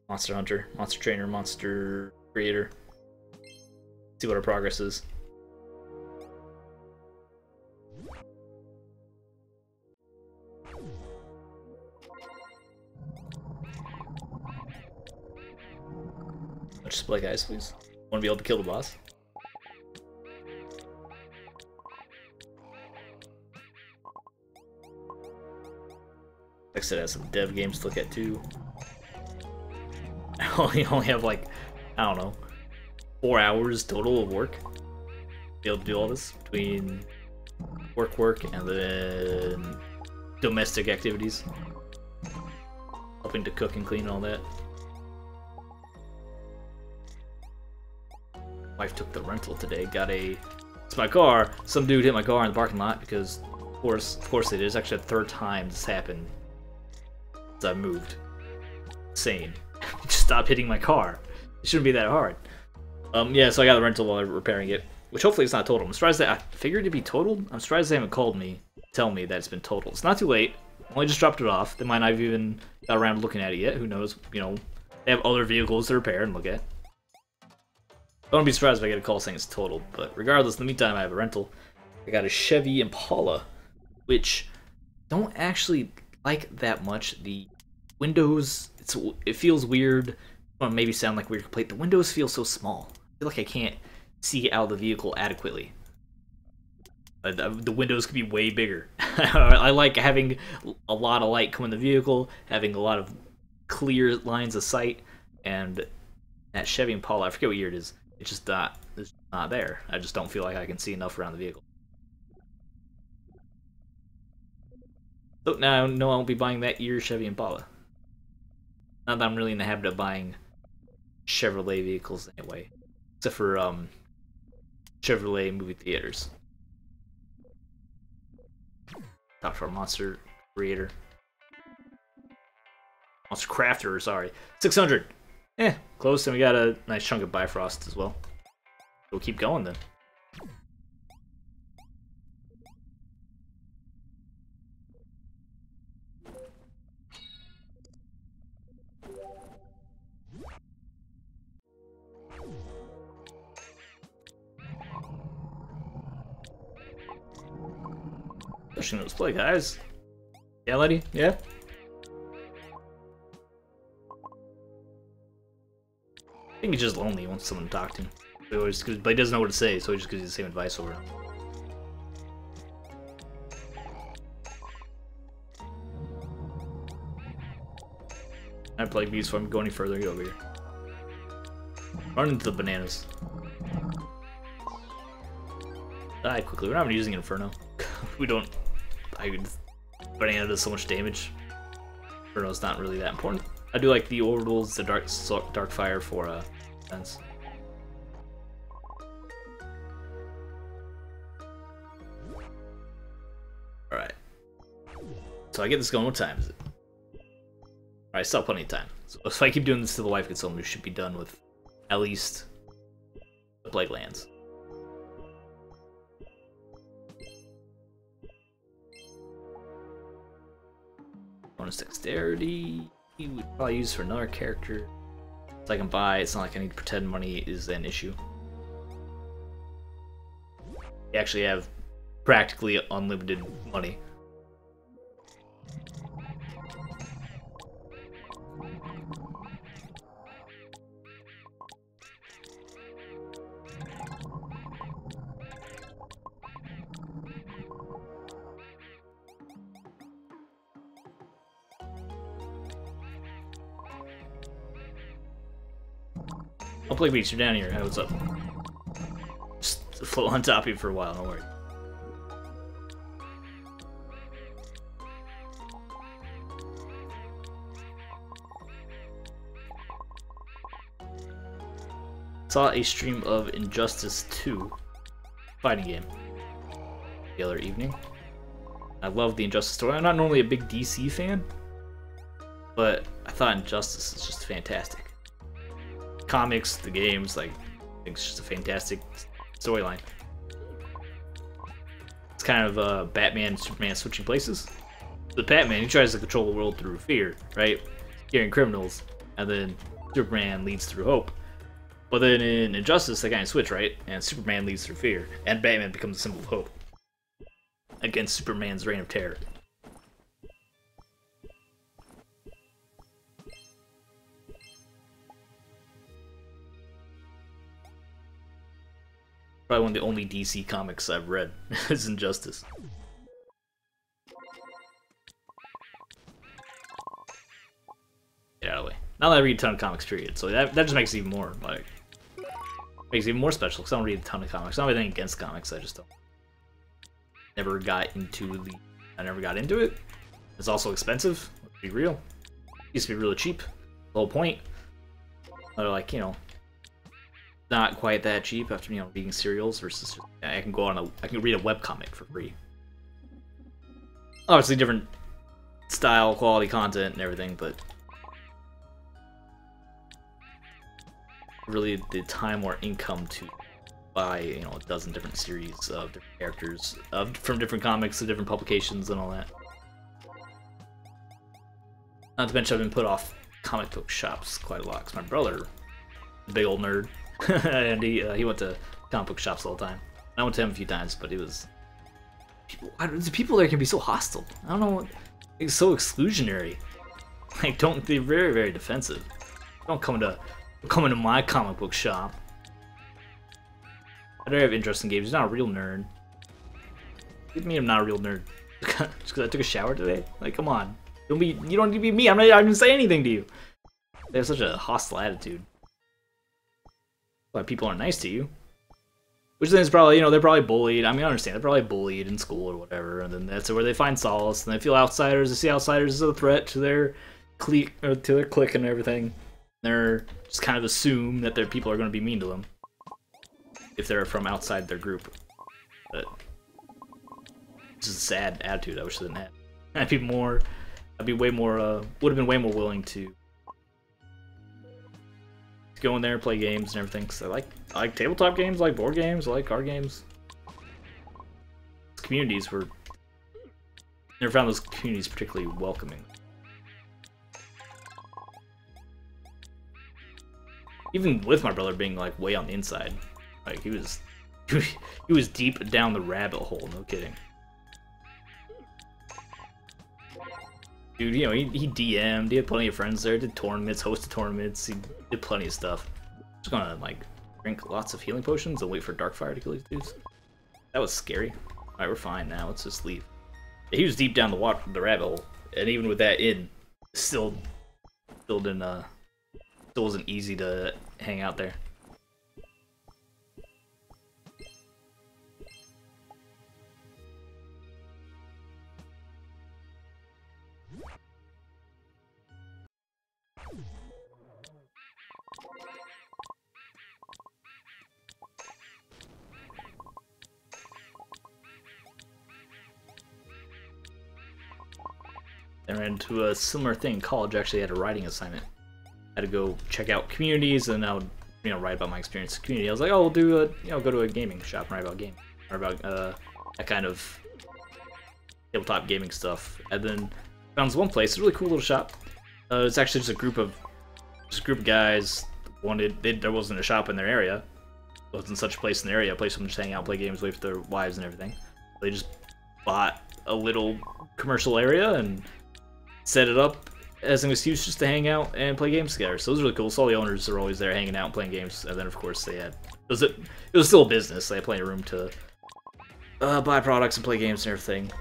Speaker 1: monster hunter, monster trainer, monster creator. See what our progress is. Much display, guys, please. Want to be able to kill the boss. Like I said, I have some dev games to look at too. I only have like, I don't know, 4 hours total of work. Be able to do all this between work, and then domestic activities. Helping to cook and clean and all that. Wife took the rental today. It's my car. Some dude hit my car in the parking lot because, of course it is. Actually, the third time this happened since I moved. Insane. Just stop hitting my car. It shouldn't be that hard. Yeah, so I got the rental while I'm repairing it, which hopefully it's not totaled. I'm surprised that I figured it'd be totaled. I'm surprised they haven't called me to tell me that it's been totaled. It's not too late. Only just dropped it off. They might not have even got around to looking at it yet. Who knows? You know, they have other vehicles to repair and look at. I wouldn't be surprised if I get a call saying it's totaled, but regardless, in the meantime, I have a rental. I got a Chevy Impala, which don't actually like that much. The windows, it feels weird. Well, maybe sound like a weird complaint. The windows feel so small. I feel like I can't see out of the vehicle adequately. The windows could be way bigger. I like having a lot of light come in the vehicle, having a lot of clear lines of sight, and that Chevy Impala, I forget what year it is. It's just not there. I just don't feel like I can see enough around the vehicle. So now I know I won't be buying that year Chevy Impala. Not that I'm really in the habit of buying Chevrolet vehicles anyway, except for Chevrolet movie theaters. Talk to our monster creator. Monster crafter, sorry. 600! Close, and we got a nice chunk of Bifrost as well. We'll keep going then. Pushing those play, guys. Yeah, lady? Yeah? I think he's just lonely. He wants someone to talk to. But he doesn't know what to say, so he just gives you the same advice over and over. I play bees before I go any further. Get over here. Run into the bananas. Die quickly. We're not even using Inferno. We don't. Banana does so much damage. Inferno's not really that important. I do like the orbitals, the dark fire for defense. Alright. So I get this going. What time is it? Alright, still plenty of time. So if I keep doing this till the wife gets home, we should be done with at least the Roguelands. Bonus dexterity. We would probably use for another character. So I can buy. It's not like I need to pretend money is an issue. You actually have practically unlimited money. I'll play beats. You're down here. Hey, what's up? Just float on top of you for a while. Don't worry. Saw a stream of Injustice 2 fighting game the other evening. I love the Injustice story. I'm not normally a big DC fan, but I thought Injustice is just fantastic. Comics, the games, like, I think it's just a fantastic storyline. It's kind of Batman and Superman switching places. The Batman, he tries to control the world through fear, right? Scaring criminals, and then Superman leads through hope. But then in Injustice, they kind of switch, right? And Superman leads through fear, and Batman becomes a symbol of hope against Superman's reign of terror. Probably one of the only DC comics I've read is Injustice. Get out of the way. Not that I read a ton of comics, period. So that just makes it even more, like, makes it even more special, because I don't read a ton of comics. Not anything against comics, I just don't. I never got into it. It's also expensive, let's be real. It used to be really cheap. The whole point. They're like, you know, not quite that cheap after, you know, reading serials versus just, I can read a webcomic for free. Obviously different style, quality content and everything, but really the time or income to buy, you know, a dozen different series of different characters from different comics to different publications and all that. Not to mention I've been put off comic book shops quite a lot because my brother, a big old nerd, and he went to comic book shops all the time. I went to him a few times, but it was the people there can be so hostile. I don't know, it's so exclusionary. Like, they're very, very defensive. Don't come into my comic book shop. I don't have interest in games. He's not a real nerd. What do you mean I'm not a real nerd? Just because I took a shower today? Like, come on. You don't need to be me. I didn't say anything to you. They have such a hostile attitude. Why people aren't nice to you. Which then is probably, you know, they're probably bullied. I mean, I understand. They're probably bullied in school or whatever. And then that's where they find solace. And they feel outsiders. They see outsiders as a threat to their clique and everything. They're just kind of assume that their people are going to be mean to them if they're from outside their group. But it's just a sad attitude I wish I didn't have. I'd be way more, would have been way more willing to go in there and play games and everything, because I like tabletop games, I like board games, I like card games. Communities were, never found those communities particularly welcoming. Even with my brother being like way on the inside, like he was deep down the rabbit hole, no kidding. Dude, you know, he DM'd, he had plenty of friends there, did tournaments, hosted tournaments, he did plenty of stuff. Just gonna, like, drink lots of healing potions and wait for Darkfire to kill these dudes. That was scary. Alright, we're fine now, let's just leave. He was deep down the rabbit hole, and even with that in, still wasn't easy to hang out there. I ran into a similar thing in college. Actually, I had a writing assignment. I had to go check out communities, and I would, you know, write about my experience in the community. I was like, oh, we'll do a, you know, go to a gaming shop and write about games, or about that kind of tabletop gaming stuff. And then found this one place, a really cool little shop. It's actually just a group of guys there wasn't a shop in their area. There wasn't such a place in the area, a place for them to just hang out, play games, wait for their wives and everything. They just bought a little commercial area and set it up as an excuse just to hang out and play games together. So it was really cool. So all the owners are always there hanging out and playing games. And then of course they had, it was still a business. They had plenty of room to buy products and play games and everything.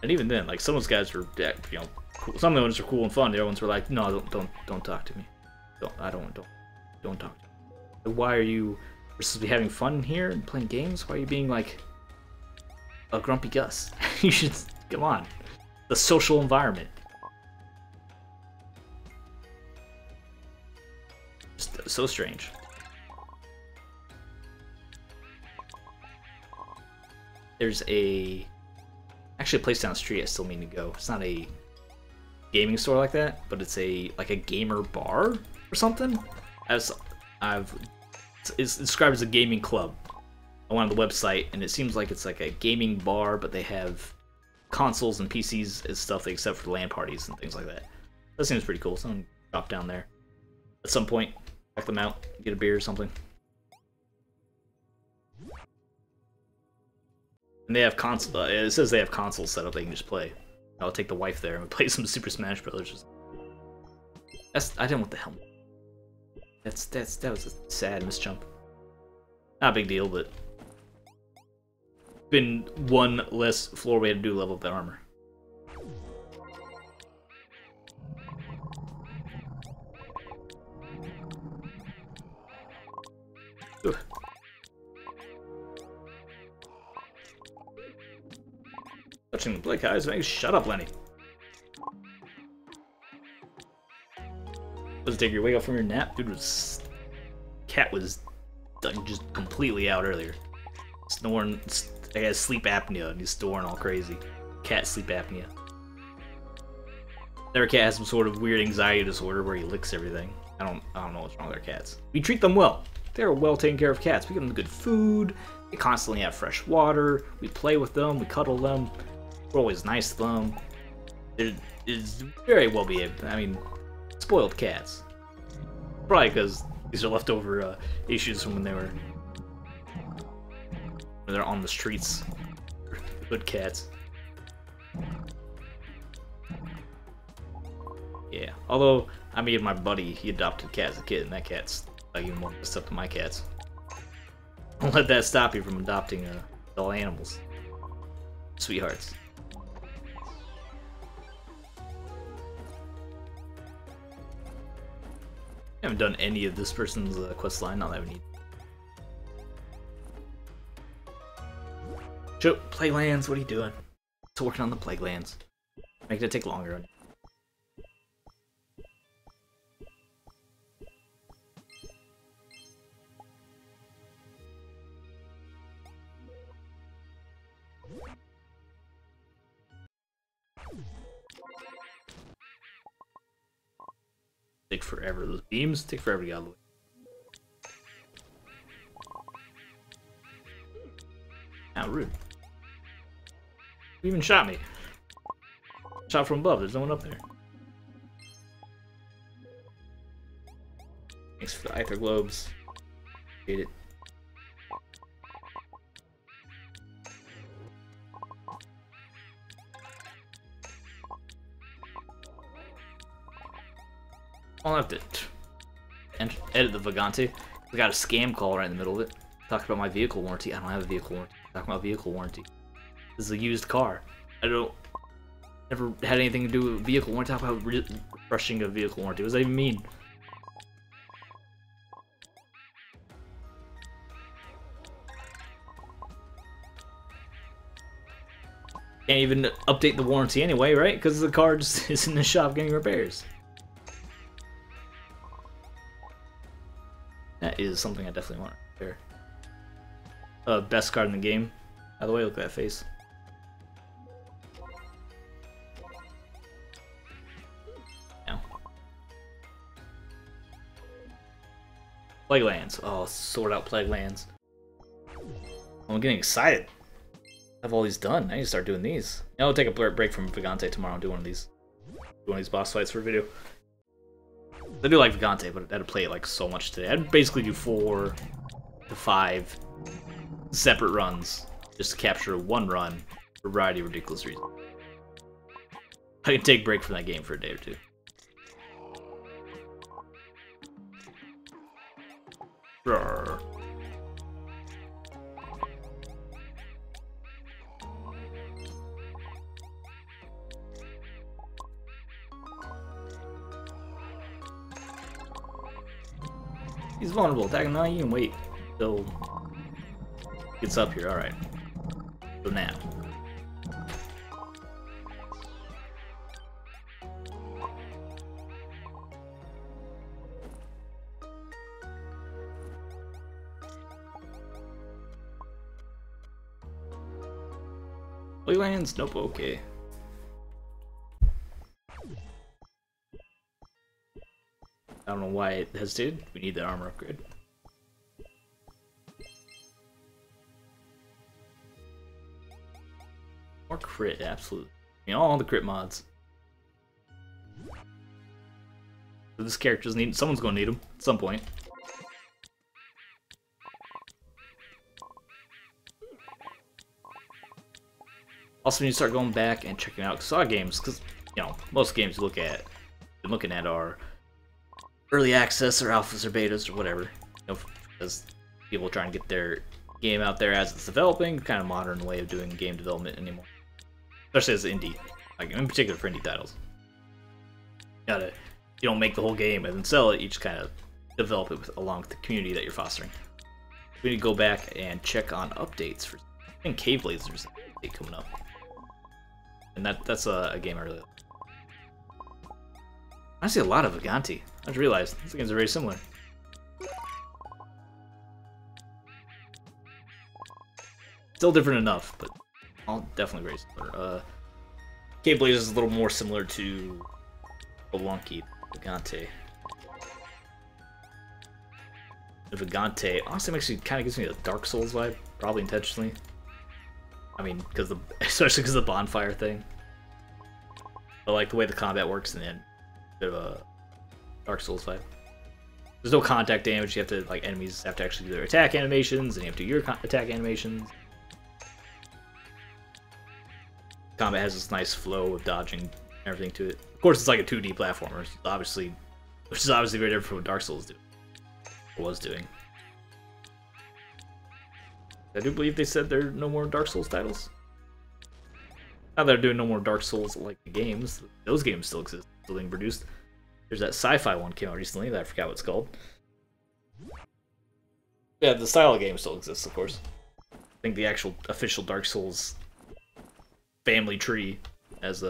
Speaker 1: And even then, like, some of those guys were, you know, cool. Some of the ones were cool and fun. The other ones were like, no, don't talk to me. Don't talk to me. Why are you, we're supposed to be having fun here and playing games? Why are you being like a grumpy Gus? You should, come on. The social environment. Just so strange. There's actually a place down the street I still mean to go. It's not a gaming store like that, but it's like a gamer bar or something. It's described as a gaming club on the website, and it seems like it's like a gaming bar, but they have consoles and PCs and stuff they accept for LAN parties and things like that. That seems pretty cool. Someone drop down there at some point, check them out, get a beer or something. And they have console. It says they have consoles set up they can just play. I'll take the wife there and play some Super Smash Brothers. I don't know what the hell. That was a sad misjump. Not a big deal, but Been one less floor we had to do level up that armor. Ugh. Touching the Blake eyes, man. Shut up, Lenny. Let's take your wake up from your nap. Dude was... Cat was like, just completely out earlier. Snoring... I got sleep apnea and he's snoring all crazy. Cat sleep apnea. Their cat has some sort of weird anxiety disorder where he licks everything. I don't know what's wrong with our cats. We treat them well. They're well taken care of cats. We give them good food. They constantly have fresh water. We play with them. We cuddle them. We're always nice to them. They're very well behaved. I mean, spoiled cats. Probably because these are leftover issues from when they're on the streets. Good cats. Yeah. Although I mean, my buddy, he adopted a cat as a kid, and that cat's like even more messed up than my cats. Don't let that stop you from adopting all animals. Sweethearts. I haven't done any of this person's quest line, not that we need. Joe, Plaguelands, what are you doing? Still working on the Plaguelands. Make it take longer. Take forever. Those beams take forever to get out of the way. How rude. Who even shot me? Shot from above, there's no one up there. Thanks for the Aether Globes. Hate it. I'll have to edit the Vagante. We got a scam call right in the middle of it. Talk about my vehicle warranty. I don't have a vehicle warranty. Talking about vehicle warranty. This is a used car. Never had anything to do with vehicle warranty. Talk about refreshing a vehicle warranty. What does that even mean? Can't even update the warranty anyway, right? Because the car just is in the shop getting repairs. That is something I definitely want to repair. Best card in the game. By the way, look at that face. Now. Plaguelands. Oh, sort out Plaguelands. I'm getting excited. I have all these done. I need to start doing these. I'll take a break from Vagante tomorrow and do one of these. Do one of these boss fights for a video. I do like Vagante, but I had to play it like so much today. I'd basically do 4 to 5 separate runs just to capture one run for a variety of ridiculous reasons. I can take a break from that game for a day or two. Roar. He's vulnerable. Attack him now. You can wait until he gets up here. Alright. So now. Roguelands? Nope, okay. I don't know why it hesitated. We need that armor upgrade. More crit, absolutely. I mean, all the crit mods. So this character's need. Someone's gonna need him at some point. Also, need to start going back and checking out Saw games, because you know most games you look at, been looking at are early access or alphas or betas or whatever, you know, because people are trying to get their game out there as it's developing. Kind of modern way of doing game development anymore, especially as indie, like in particular for indie titles. You don't make the whole game and then sell it. You just kind of develop it along with the community that you're fostering. We need to go back and check on updates for. I think Cave Blazers update coming up, and that's a game I really like. I see a lot of Vagante. I just realized these games are very similar. Still different enough, but all definitely very similar. Cave Blazers is a little more similar to Spelunky, Vagante. The Vagante honestly kind of gives me a Dark Souls vibe, probably intentionally. I mean, especially because of the bonfire thing. I like the way the combat works, and then a bit of a Dark Souls vibe. There's no contact damage. You have to enemies have to actually do their attack animations, and you have to do your attack animations. Combat has this nice flow of dodging and everything to it. Of course, it's like a 2D platformer, which is obviously very different from what Dark Souls was doing. I do believe they said there are no more Dark Souls titles. Now they're doing no more Dark Souls like the games. Those games still exist, still being produced. There's that sci-fi one came out recently that I forgot what it's called. Yeah, the style of game still exists, of course. I think the actual official Dark Souls family tree has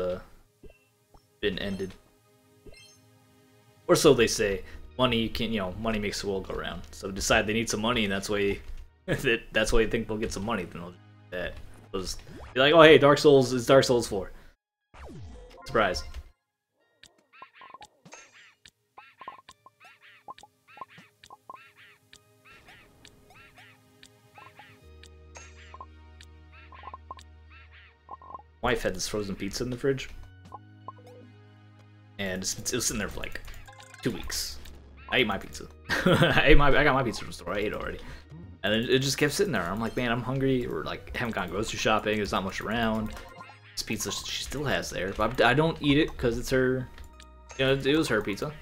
Speaker 1: been ended, or so they say. Money money makes the world go round. So decide they need some money, and that's why that's why they think they'll get some money. Then they'll do that. They'll just be like, oh hey, Dark Souls is Dark Souls 4. Surprise. Wife had this frozen pizza in the fridge, and it was sitting there for like 2 weeks. I ate my pizza. I got my pizza from the store. I ate it already, and it just kept sitting there. I'm like, man, I'm hungry. Or like, haven't gone grocery shopping. There's not much around. This pizza she still has there, but I don't eat it because it's her. It was her pizza.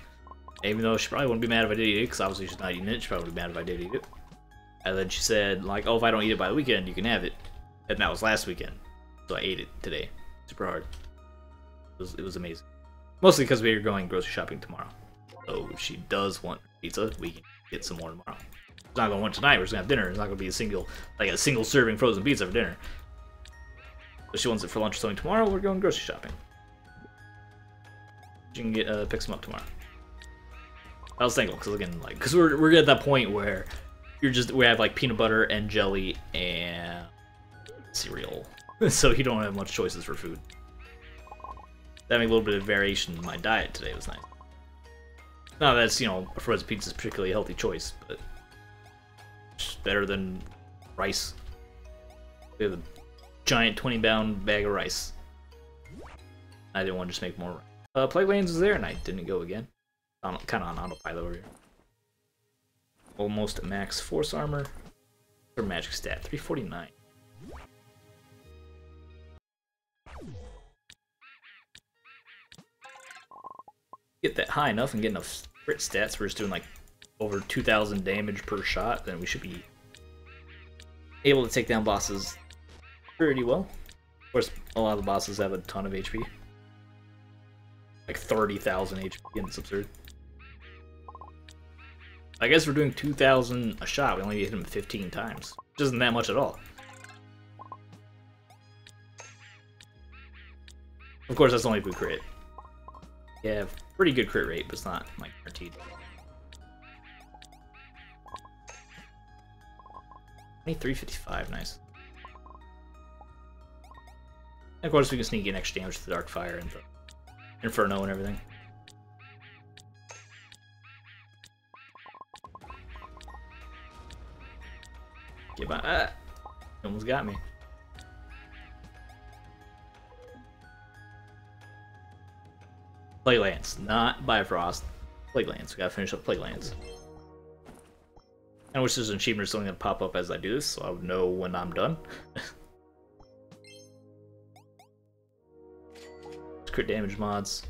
Speaker 1: Even though she probably wouldn't be mad if I did eat it, because obviously she's not eating it. She probably would be mad if I did eat it. And then she said, like, oh, if I don't eat it by the weekend, you can have it. And that was last weekend. So I ate it today. Super hard. It was amazing. Mostly because we are going grocery shopping tomorrow. So if she does want pizza, we can get some more tomorrow. It's not gonna want tonight. We're just gonna have dinner. It's not gonna be a single serving frozen pizza for dinner. If she wants it for lunch or something tomorrow, we're going grocery shopping. She can pick some up tomorrow. I was thinking because we're at that point where we have like peanut butter and jelly and cereal, so you don't have much choices for food. Having a little bit of variation in my diet today was nice. Now that's, a frozen pizza is particularly a healthy choice, but it's better than rice. We have a giant 20-pound bag of rice. I didn't want to just make more rice. Plague Lands was there, and I didn't go again. I'm kind of on autopilot over here. Almost max force armor. Or magic stat, 349. Get that high enough and get enough crit stats. We're just doing like over 2,000 damage per shot, then we should be able to take down bosses pretty well. Of course, a lot of the bosses have a ton of HP. Like 30,000 HP, and it's absurd. I guess we're doing 2,000 a shot. We only hit him 15 times, which isn't that much at all. Of course, that's only if we crit. Yeah, pretty good crit rate, but it's not like guaranteed. 2355, nice. And of course, we can sneak in extra damage to the Dark Fire and the Inferno and everything. Get by. Almost got me. Plague Lands, not Bifrost. Plague Lands. We gotta finish up Plague Lands. I wish there's an achievement or something that pop up as I do this, so I would know when I'm done. Crit damage mods.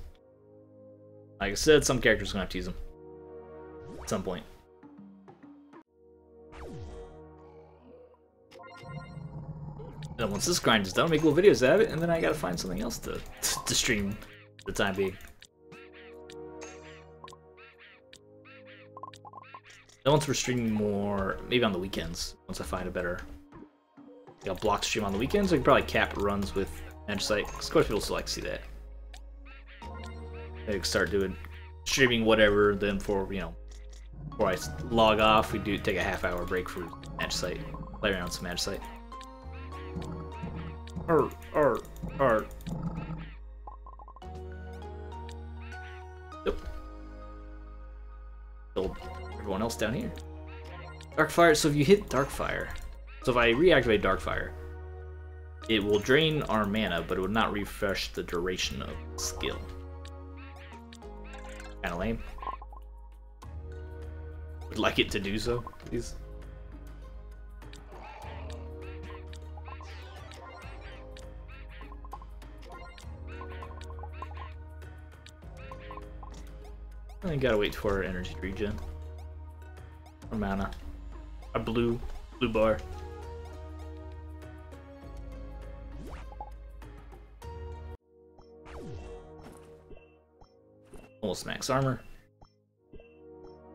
Speaker 1: Like I said, some characters are gonna have to use them at some point. And once this grind is done, I'll make little videos out of it, and then I gotta find something else to stream for the time being. Then once we're streaming more, maybe on the weekends, once I find a better block stream on the weekends, I can probably cap runs with Magicite, because of course people still like to see that. I can start doing streaming whatever, then before I log off, we take a half-hour break for Magicite, play around with some Magicite. Arr. Yep. Build everyone else down here. Darkfire, so if you hit Darkfire, so if I reactivate Darkfire, it will drain our mana, but it would not refresh the duration of the skill. Kinda lame. Would like it to do so, please. I gotta wait for our energy to regen. Or mana. A blue bar. Almost max armor.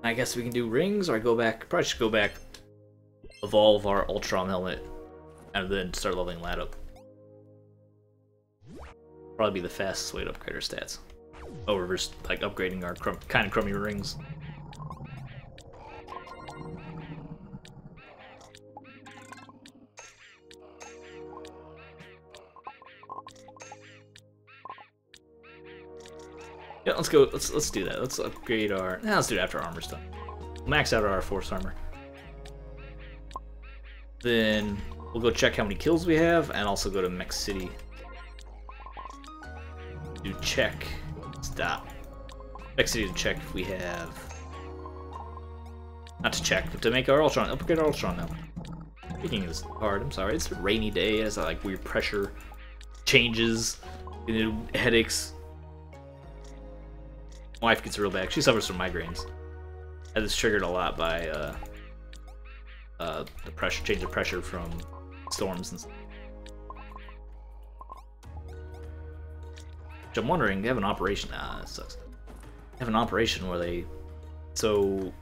Speaker 1: I guess we can do rings, or I go back. Probably should go back, evolve our Ultron helmet, and then start leveling that up. Probably be the fastest way to upgrade our stats. Over just like upgrading our kind of crummy rings. Yeah, let's go. Let's do that. Let's upgrade our. Nah, let's do it after our armor's done. We'll max out our force armor. Then we'll go check how many kills we have, and also go to Mech City. Do check. Stop. Mech City to check if we have. Not to check, but to make our Ultron. Upgrade our Ultron now. Speaking is hard. I'm sorry. It's a rainy day. It has like weird pressure changes, headaches. My wife gets real bad. She suffers from migraines. And it's triggered a lot by the change of pressure from storms and stuff. Which I'm wondering, they have an operation. Ah, that sucks. They have an operation where so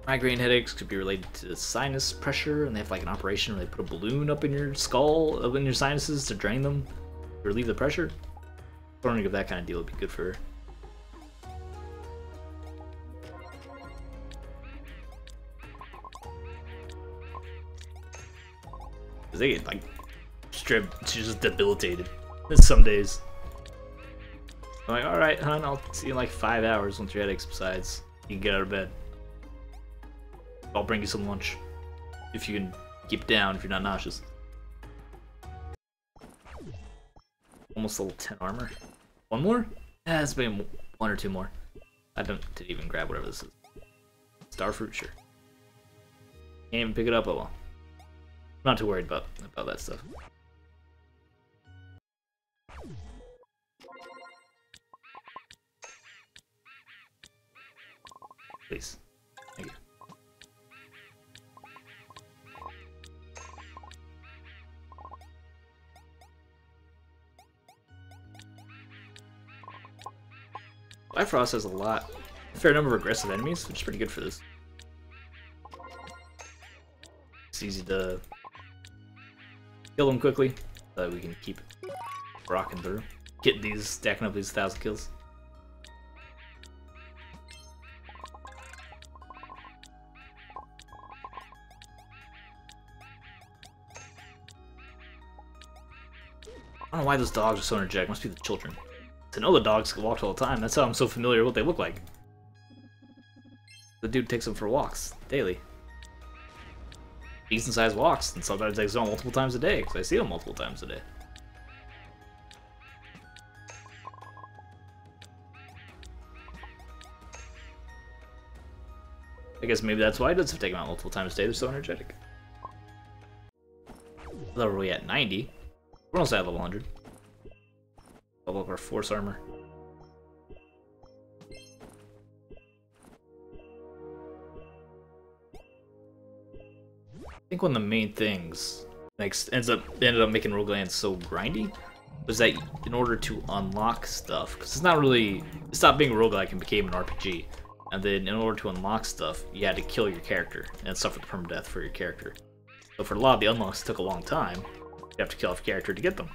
Speaker 1: migraine headaches could be related to sinus pressure, and they have like an operation where they put a balloon up in your skull, up in your sinuses to drain them, to relieve the pressure. I'm wondering if that kind of deal would be good for her. They get like stripped, she's just debilitated some days. I'm like, alright, hon, I'll see you in like 5 hours once your headache subsides. You can get out of bed. I'll bring you some lunch. If you can keep it down, if you're not nauseous. Almost level 10 armor. One more? Yeah, it's been 1 or 2 more. I didn't even grab whatever this is. Starfruit, sure. Can't even pick it up, oh well. Not too worried about that stuff. Please. Thank you. Bifrost has a fair number of aggressive enemies, which is pretty good for this. It's easy to kill them quickly, so that we can keep rocking through. Stacking up these 1,000 kills. I don't know why those dogs are so energetic. Must be the children. To know the dogs walk all the time. That's how I'm so familiar with what they look like. The dude takes them for walks daily. Decent sized walks, and sometimes takes them multiple times a day, because I see them multiple times a day. I guess maybe that's why it does take them out multiple times a day. They're so energetic. Level are we at? 90. We're almost at level 100. Level up our force armor. I think one of the main things Ended up making Roguelands so grindy was that in order to unlock stuff, because it stopped being a roguelike and became an RPG, and then in order to unlock stuff, you had to kill your character and suffer the permadeath for your character. So for a lot of the unlocks, it took a long time. You have to kill off your character to get them.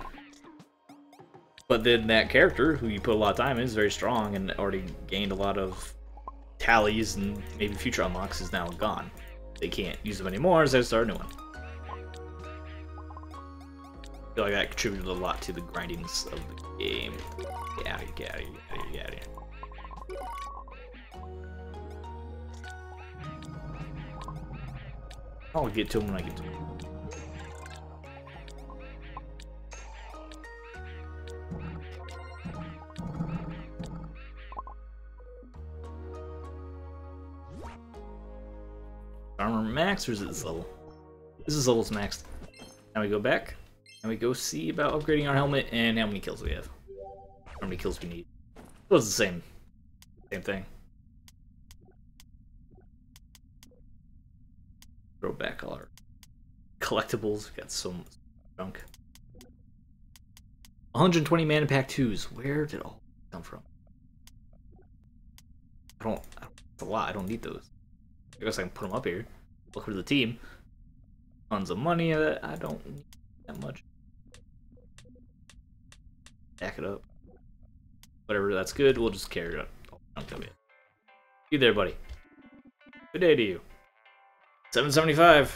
Speaker 1: But then that character, who you put a lot of time in, is very strong and already gained a lot of tallies and maybe future unlocks, is now gone. They can't use them anymore, so they start a new one. I feel like that contributed a lot to the grindiness of the game. Get out of here, get out of here, get out of here, get out of here. I'll get to him when I get to him. Armor max, or is it this level? This is level's maxed. Now we go back, and we go see about upgrading our helmet and how many kills we have. How many kills we need. It was the same thing. Throw back all our collectibles. We got so much junk. 120 mana pack 2s. Where did all that come from? That's a lot. I don't need those. I guess I can put them up here. Look for the team. Tons of money that I don't need that much. Back it up. Whatever, that's good. We'll just carry it up. You there, buddy. Good day to you. 775.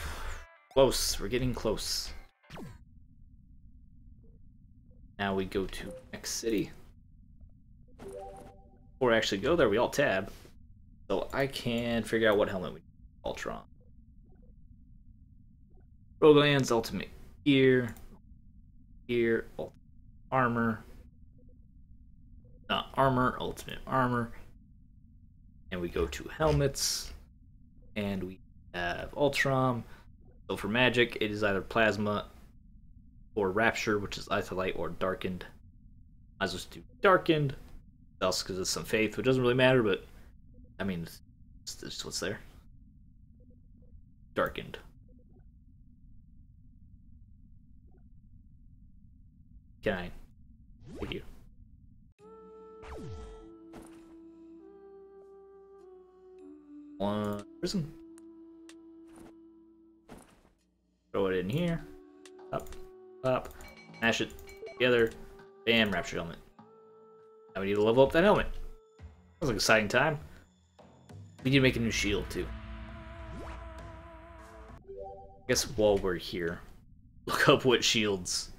Speaker 1: Close. We're getting close. Now we go to next city. Before we actually go there, we all tab. So I can figure out what helmet we need. Ultron. Roguelands Ultimate Gear. Gear. Armor. Not armor. Ultimate Armor. And we go to helmets. And we have Ultron. So for magic, it is either Plasma or Rapture, which is Aetherlight, or Darkened. Might as well do Darkened. Also because it's some faith, which doesn't really matter, but I mean, it's just what's there. Darkened. Can I? Thank you. One prison. Throw it in here. Up, up. Mash it together. Bam, Rapture helmet. Now we need to level up that helmet. That was an exciting time. We need to make a new shield too. I guess while we're here, look up what shields.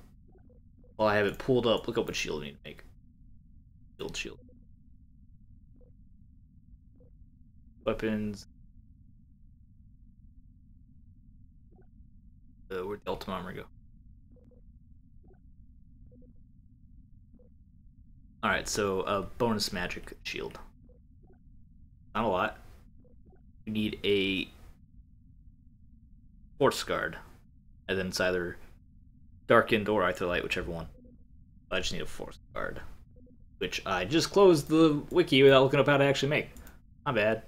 Speaker 1: While I have it pulled up, look up what shield we need to make. Shield. Weapons. Where'd the Ultimate Armor go? Alright, so bonus magic shield. Not a lot. We need a Force Guard. And then it's either Darkened or Aetherlight, whichever one. I just need a Force Guard. Which I just closed the wiki without looking up how to actually make. Not bad.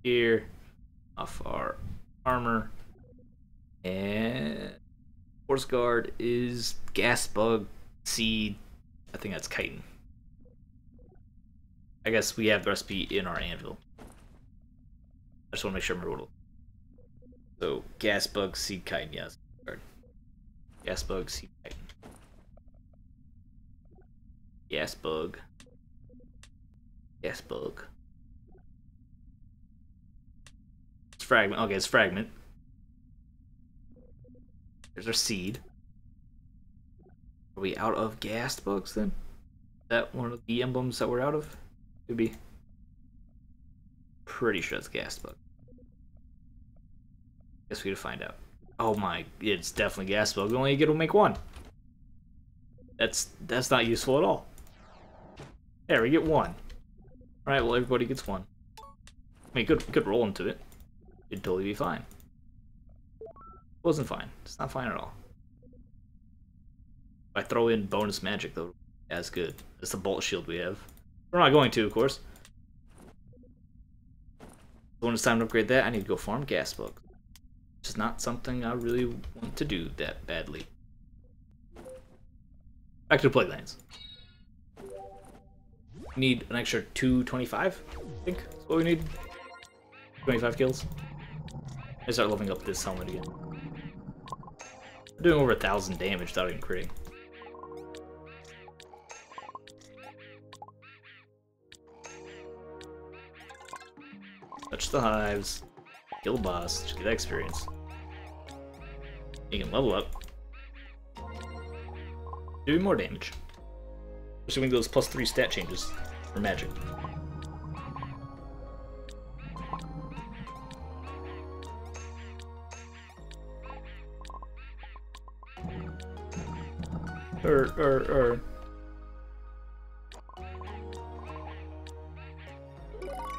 Speaker 1: Here. Off our armor. And Force Guard is Gas Bug Seed. I think that's chitin. I guess we have the recipe in our anvil. I just want to make sure I remember what So, Gas Bug Seed Chitin, yes. Gas Bug Seed Chitin. Gas Bug. Gas Bug. It's Fragment. Okay, it's Fragment. There's our seed. Are we out of gas bugs then? Is that one of the emblems that we're out of? Could be. Pretty sure it's gas bug. Guess we gotta find out. Oh my, it's definitely gas bug. We only get to make one. That's not useful at all. There, we get one. Alright, well everybody gets one. I mean, could roll into it. It'd totally be fine. It wasn't fine. It's not fine at all. If I throw in bonus magic though, that's good. That's the bolt shield we have. We're not going to, of course. when it's time to upgrade that, I need to go farm gas bugs. Which is not something I really want to do that badly. Back to the Plaguelands. We need an extra 225, I think that's what we need. 25 kills. I start leveling up this helmet again. I'm doing over 1,000 damage without even critting. Touch the hives, kill a boss, just get that experience. You can level up. Do more damage. Assuming those +3 stat changes for magic.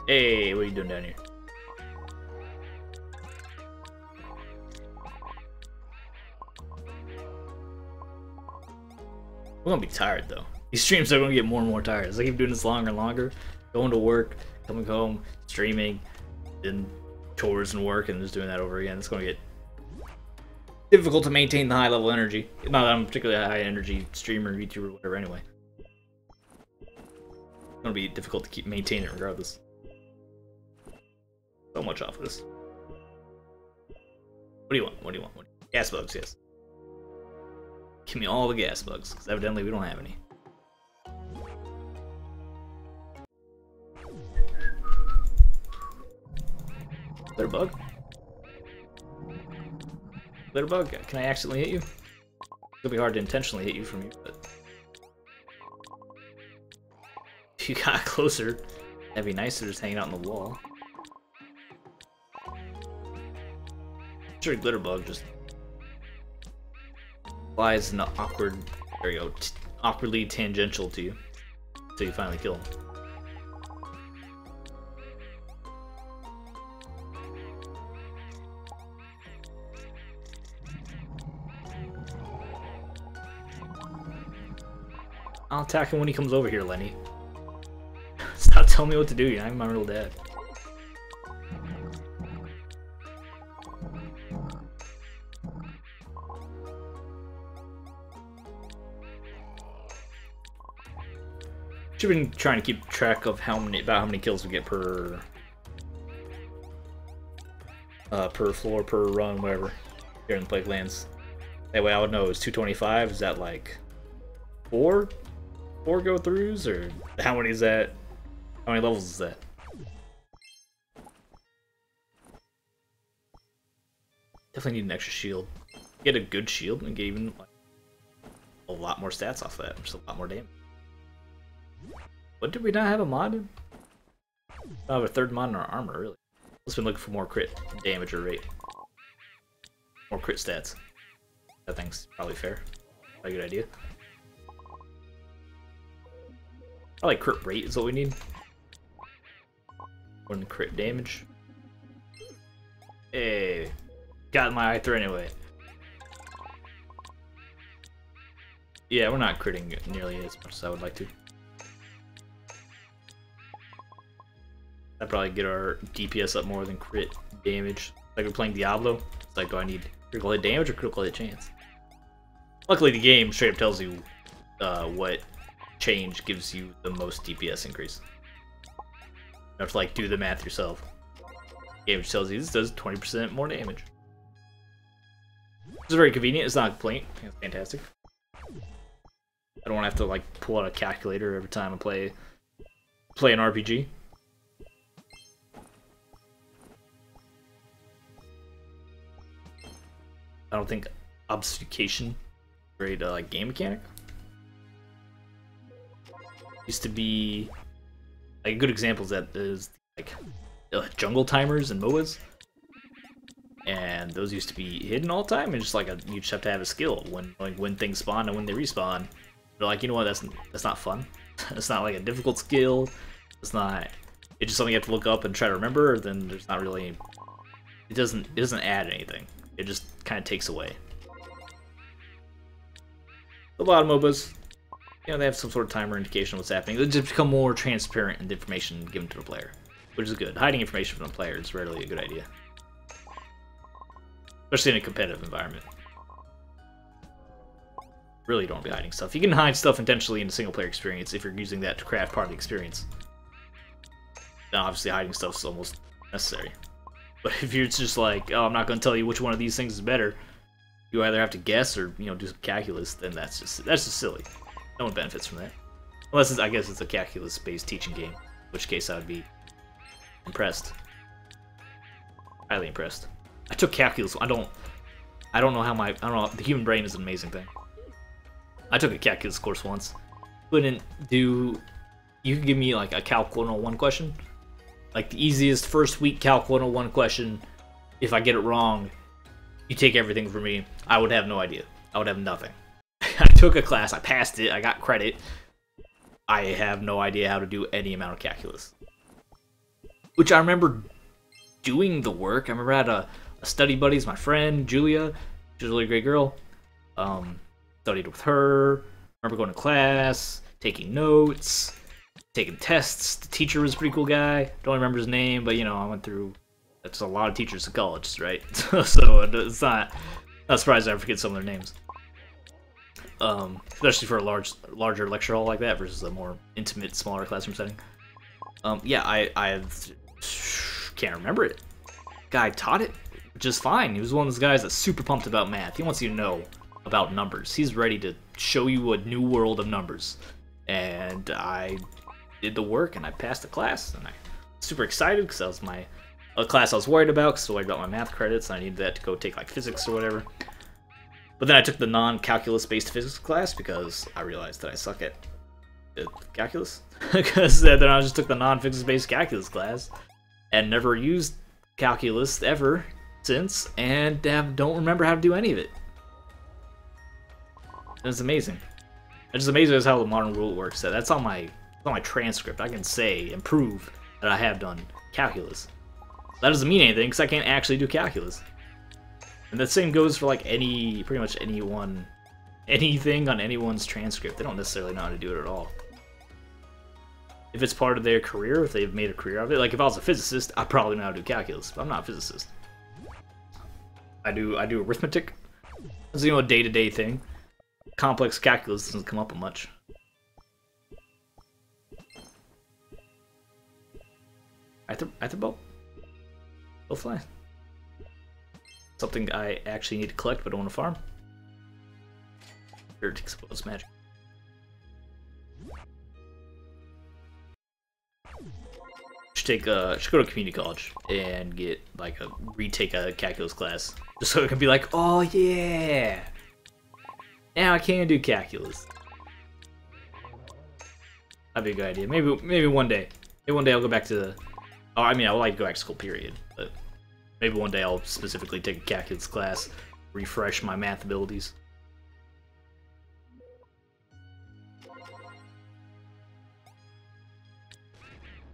Speaker 1: Hey, what are you doing down here? We're gonna be tired though. These streams are gonna get more and more tired. As I keep doing this longer and longer, going to work, coming home, streaming, then chores and work, and just doing that over again. It's gonna get difficult to maintain the high level energy. Not that I'm a particularly high energy streamer, VTuber, whatever anyway. It's gonna be difficult to keep maintaining it regardless. So much off of this. What do you want? What do you want? Gas bugs, yes. Give me all the gas bugs, because evidently we don't have any. Glitter bug? Glitter bug, can I accidentally hit you? It'll be hard to intentionally hit you from here, but if you got closer, that'd be nicer just hanging out on the wall. Sure, glitter bug just flies in the awkward, there you go, awkwardly tangential to you until you finally kill him. I'll attack him when he comes over here, Lenny. Stop telling me what to do, you're not even my real dad. Should have been trying to keep track of how many kills we get per floor, per run, whatever, here in the Plaguelands. That way I would know it's 225. Is that like four go-throughs, or how many is that? How many levels is that? Definitely need an extra shield. Get a good shield and get even like a lot more stats off of that, just a lot more damage. What, did we not have a mod? We don't have a third mod in our armor, really. Let's been looking for more crit damage or rate. More crit stats. That thing's probably fair. Probably a good idea. Probably crit rate is what we need. More than crit damage. Hey, got my Aether anyway. Yeah, we're not critting nearly as much as I would like to. I'd probably get our DPS up more than crit damage. Like we're playing Diablo, it's like, do I need critical hit damage or critical hit chance? Luckily the game straight up tells you what change gives you the most DPS increase. You have to like do the math yourself. The game tells you this does 20% more damage. It's very convenient, it's not a complaint, it's fantastic. I don't want to have to like pull out a calculator every time I play an RPG. I don't think obfuscation is a great like game mechanic. Used to be like a good example is that is like jungle timers and MOBAs, and those used to be hidden all the time, and just like you just have to have a skill when things spawn and when they respawn. They're like, you know what, that's not fun. It's not like a difficult skill. It's just something you have to look up and try to remember. Then there's not really, it doesn't add anything. It just kind of takes away. A lot of MOBAs, you know, they have some sort of timer indication of what's happening. They just become more transparent in the information given to the player. which is good. Hiding information from the player is rarely a good idea, especially in a competitive environment. Really don't be hiding stuff. You can hide stuff intentionally in a single-player experience if you're using that to craft part of the experience. Then obviously hiding stuff is almost necessary. But if you're just like, oh, I'm not going to tell you which one of these things is better, you either have to guess or, you know, do some calculus, then that's just silly. No one benefits from that. Unless I guess it's a calculus-based teaching game, in which case I would be impressed. Highly impressed. I took calculus. I don't know how the human brain is an amazing thing. I took a calculus course once. You could give me like a Calc 101 question. Like the easiest first week Calc 101 question. If I get it wrong, you take everything from me. I would have no idea. I would have nothing. I took a class, I passed it, I got credit. I have no idea how to do any amount of calculus. Which I remember doing the work. I remember I had a study buddy, my friend, Julia. She was a really great girl. Studied with her. Remember going to class, taking notes, taking tests. The teacher was a pretty cool guy. Don't remember his name, but you know, I went through. That's a lot of teachers in college, right? So it's not surprised I forget some of their names. Especially for a larger lecture hall like that versus a more intimate, smaller classroom setting. Yeah, I can't remember it. Guy taught it just fine. He was one of those guys that's super pumped about math. He wants you to know about numbers. He's ready to show you a new world of numbers. And I did the work and I passed the class, and I was super excited because that was a class I was worried about, because I worried about my math credits and I needed that to go take like physics or whatever. But then I took the non-calculus based physics class because I realized that I suck at calculus. Because then I just took the non-physics based calculus class and never used calculus ever since, and don't remember how to do any of it. It's amazing. It's just amazing as how the modern world works. That's on my transcript. I can say and prove that I have done calculus. That doesn't mean anything because I can't actually do calculus. And the same goes for like pretty much anything on anyone's transcript. They don't necessarily know how to do it at all. If it's part of their career, if they've made a career of it, like if I was a physicist, I probably know how to do calculus, but I'm not a physicist. I do arithmetic. It's, you know, a day-to-day thing. Complex calculus doesn't come up much. Etherbolt? Go fly. Something I actually need to collect but don't want to farm. Here to expose magic. Should go to community college and get like retake a calculus class, just so it can be like, oh yeah, now I can do calculus. That'd be a good idea. Maybe one day. Maybe one day I'll go back to I would like to go back to school, period. But maybe one day I'll specifically take a calculus class, refresh my math abilities.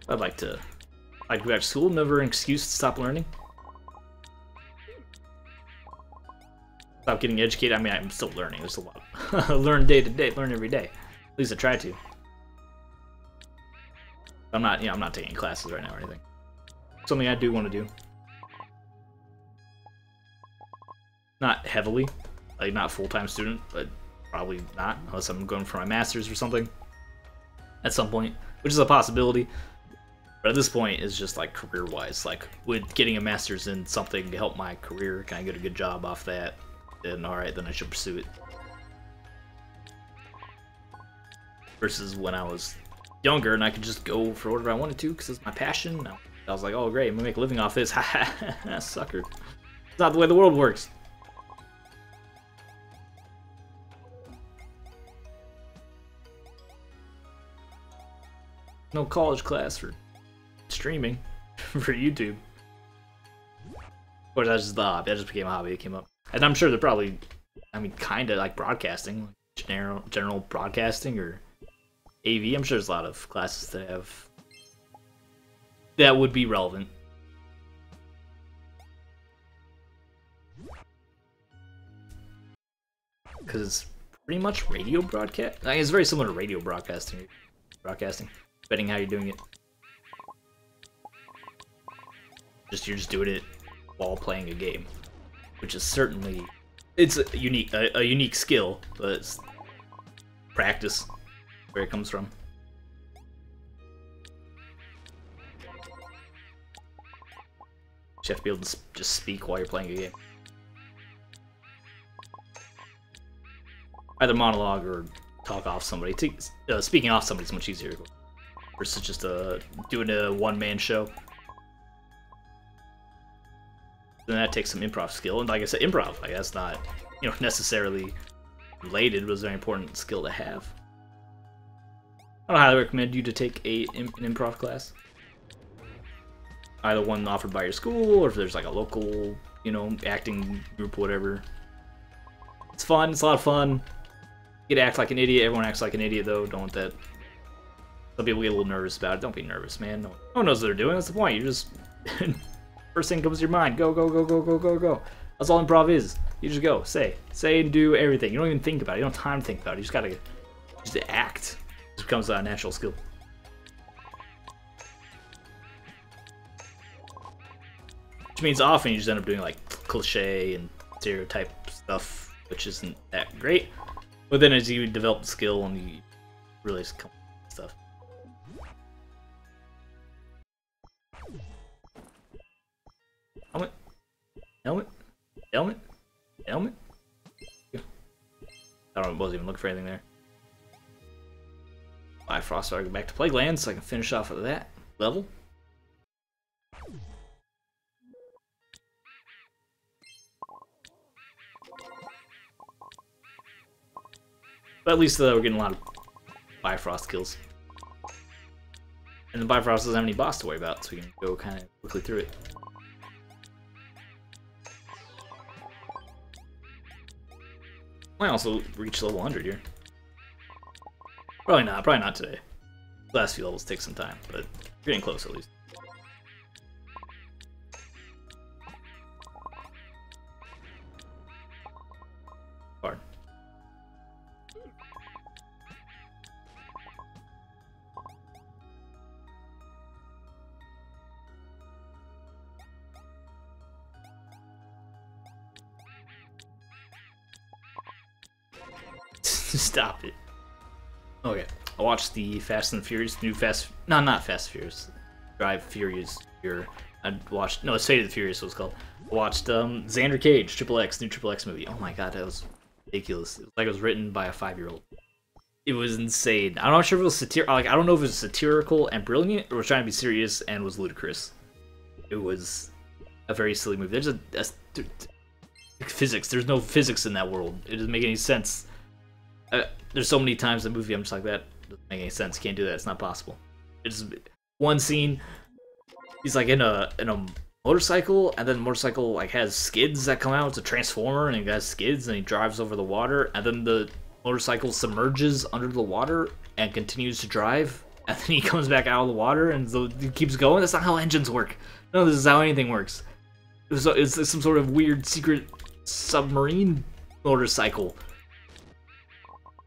Speaker 1: I'd like to go back to school. Never an excuse to stop learning. Stop getting educated. I mean, I'm still learning. There's a lot. Learn day to day. Learn every day. At least I try to. I'm not taking classes right now or anything. Something I do want to do. Not heavily, like not full-time student, but probably not unless I'm going for my master's or something at some point, which is a possibility. But at this point, it's just like career-wise. Like, with getting a master's in something to help my career, can I get a good job off that? Then alright, then I should pursue it. Versus when I was younger and I could just go for whatever I wanted to because it's my passion. I was like, oh great, I'm gonna make a living off this. Ha sucker. It's not the way the world works. No college class for streaming for YouTube. Of course, that's just the hobby. That just became a hobby. It came up, and I'm sure they're probably, I mean, kind of like broadcasting, general broadcasting or AV. I'm sure there's a lot of classes that would be relevant. Because it's pretty much radio broadcast. I mean, it's very similar to radio broadcasting. Depending how you're doing it. you're just doing it while playing a game, which is certainly it's a unique skill, but it's practice where it comes from. You have to be able to just speak while you're playing a game. Either monologue or talk off somebody. Speaking off somebody is much easier versus just doing a one-man show. Then that takes some improv skill, and like I said, improv, like that's not, you know, necessarily related, but it's a very important skill to have. I don't highly recommend you to take an improv class. Either one offered by your school, or if there's like a local, you know, acting group, whatever. It's fun, it's a lot of fun. You get to act like an idiot, everyone acts like an idiot though, don't want that. Some people get a little nervous about it, don't be nervous, man. No one knows what they're doing, that's the point, you just... First thing comes to your mind, go, go, go, go, go, go, go. That's all improv is. You just go, say and do everything. You don't even think about it, you don't have time to think about it, you just gotta act. It becomes a natural skill. Which means often you just end up doing like cliche and stereotype stuff, which isn't that great. But then as you develop the skill and you really just come up with stuff. Helmet. Helmet. Helmet. Helmet. I don't know, I wasn't even looking for anything there. Bifrost, so I go back to Plaguelands so I can finish off with that level. But at least we're getting a lot of Bifrost kills. And the Bifrost doesn't have any boss to worry about, so we can go kind of quickly through it. Might also reach level 100 here. Probably not today. The last few levels take some time, but we're getting close at least. Hard. Stop it. Okay, I watched the Fast and the Furious, not Fast and Furious, Drive Furious here. I watched, no, Fate of the Furious was called. I watched Xander Cage, Triple X, new Triple X movie. Oh my god, that was ridiculous. It was like it was written by a 5-year-old. It was insane. I'm not sure if it was satirical, like, I don't know if it was satirical and brilliant, or was trying to be serious and was ludicrous. It was a very silly movie. There's physics, there's no physics in that world. It doesn't make any sense. There's so many times in the movie I'm just like, that doesn't make any sense, can't do that, it's not possible. It's one scene, he's like in a motorcycle, and then the motorcycle like has skids that come out, it's a transformer, and he has skids, and he drives over the water, and then the motorcycle submerges under the water and continues to drive, and then he comes back out of the water, and so he keeps going. That's not how engines work. No, this is how anything works. It's some sort of weird secret submarine motorcycle.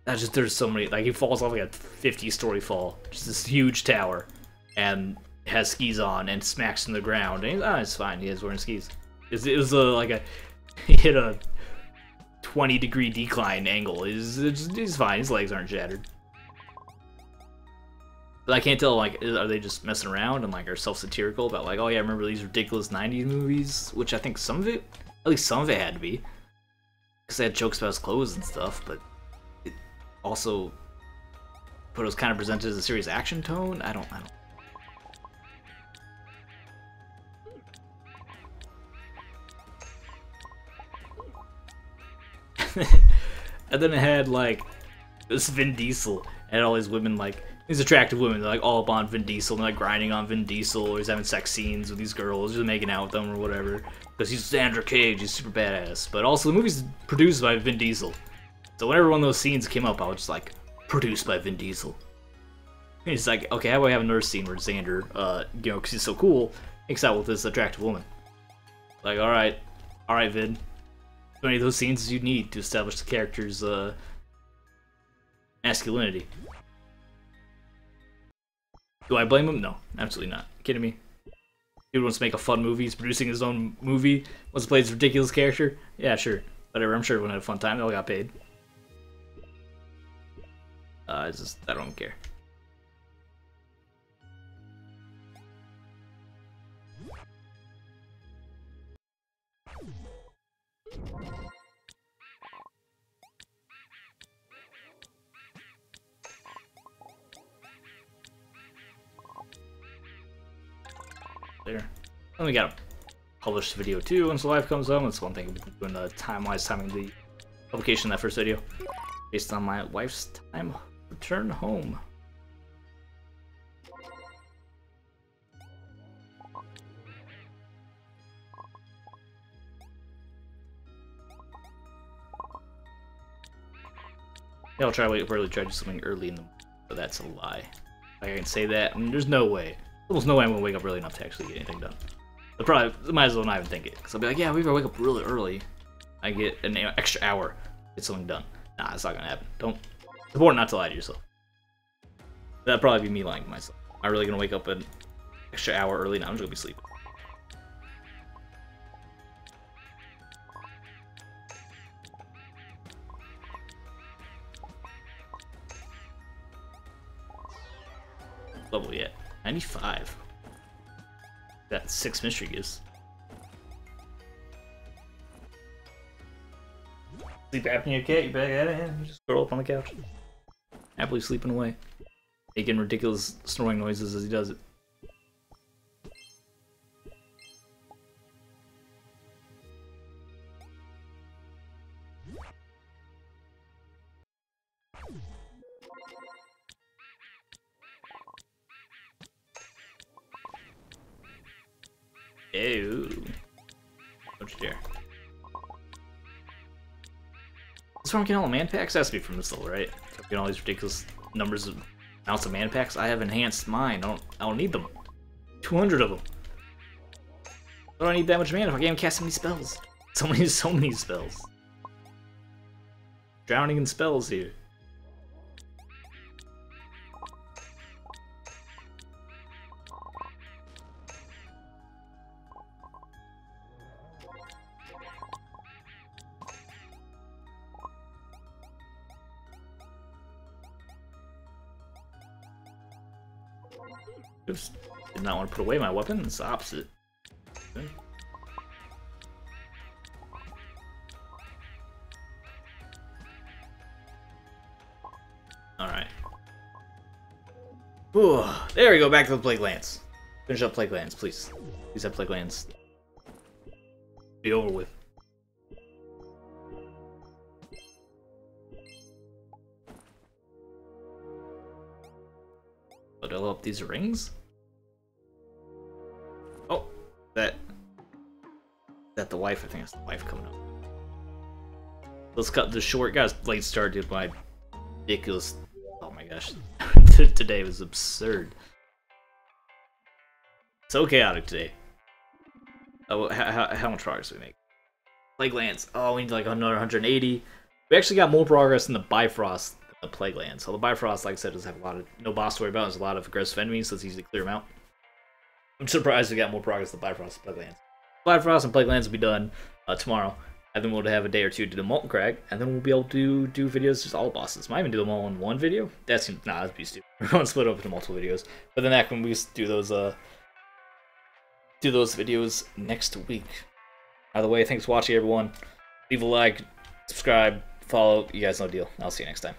Speaker 1: That's just, there's so many, like, he falls off like a 50-story fall, just this huge tower, and has skis on, and smacks in the ground, and it's fine, he is wearing skis. It was like he hit a 20-degree decline angle, he's fine, his legs aren't shattered. But I can't tell, like, are they just messing around and, like, are self-satirical about, like, oh yeah, I remember these ridiculous 90s movies, which I think some of it, at least some of it had to be, because they had jokes about his clothes and stuff, but also, but it was kind of presented as a serious action tone. I don't. And then it had like this Vin Diesel and all these women, like these attractive women, they're like all up on Vin Diesel, and they're like grinding on Vin Diesel, or he's having sex scenes with these girls, just making out with them or whatever. Because he's Xander Cage, he's super badass. But also the movie's produced by Vin Diesel. So whenever one of those scenes came up, I was just like, produced by Vin Diesel. And he's like, okay, how about we have another scene where Xander, you know, because he's so cool, makes out with this attractive woman. Like, alright, Vin. How many of those scenes you need to establish the character's, masculinity? Do I blame him? No, absolutely not. Kidding me? Dude wants to make a fun movie. He's producing his own movie. Wants to play this ridiculous character. Yeah, sure. Whatever. I'm sure everyone had a fun time. They all got paid. It's just I don't care. There. And we gotta publish the video too once the live comes up. That's one thing we've been doing, the time-wise timing the publication of that first video based on my wife's time return home. Yeah, I'll try to wake up early, try to do something early in the morning, but that's a lie. Like, I can say that, and there's no way. Almost no way I'm gonna wake up early enough to actually get anything done. But probably might as well not even think it, because I'll be like, yeah, we gotta wake up really early. I get an extra hour to get something done. Nah, it's not gonna happen. It's important not to lie to yourself. That'd probably be me lying to myself. Am I really gonna wake up an extra hour early? No, I'm just gonna be sleeping. Level yet? 95. Got 6 mystery gifts. Sleep apnea cat, you back at it? You just curl up on the couch. Happily sleeping away. Making ridiculous snoring noises as he does it. Ew. Don't you dare. What's wrong with getting all the man packs? That has to be from this level, right? Getting all these ridiculous numbers of amounts of man packs. I have enhanced mine. I don't need them. 200 of them. Why do I need that much mana if I can't cast so many spells? So many spells. Drowning in spells here. Oops. Did not want to put away my weapon. It's the opposite. Okay. Alright. Ooh, there we go, back to the Plague Lands. Finish up Plague Lands, please. Please have Plague Lands be over with. Level up these rings? Oh, that the wife? I think that's the wife coming up. Let's cut this short, guys. Late start to my ridiculous. Oh my gosh, today was absurd. So chaotic today. Oh, how much progress did we make? Plague Lands. Oh, we need like another 180. We actually got more progress in the Bifrost. The Plague Lands. So the Bifrost, like I said, does have a lot of no boss to worry about. There's a lot of aggressive enemies, so it's easy to clear them out. I'm surprised we got more progress than Bifrost and Plague Lands. Bifrost and Plague Lands will be done tomorrow, and then we'll have a day or two to do Molten Crag, and then we'll be able to do videos just all bosses. Might even do them all in one video. That'd be stupid. We're gonna split up into multiple videos. But then that when we do those videos next week. By the way, thanks for watching, everyone. Leave a like, subscribe, follow. You guys know the deal. I'll see you next time.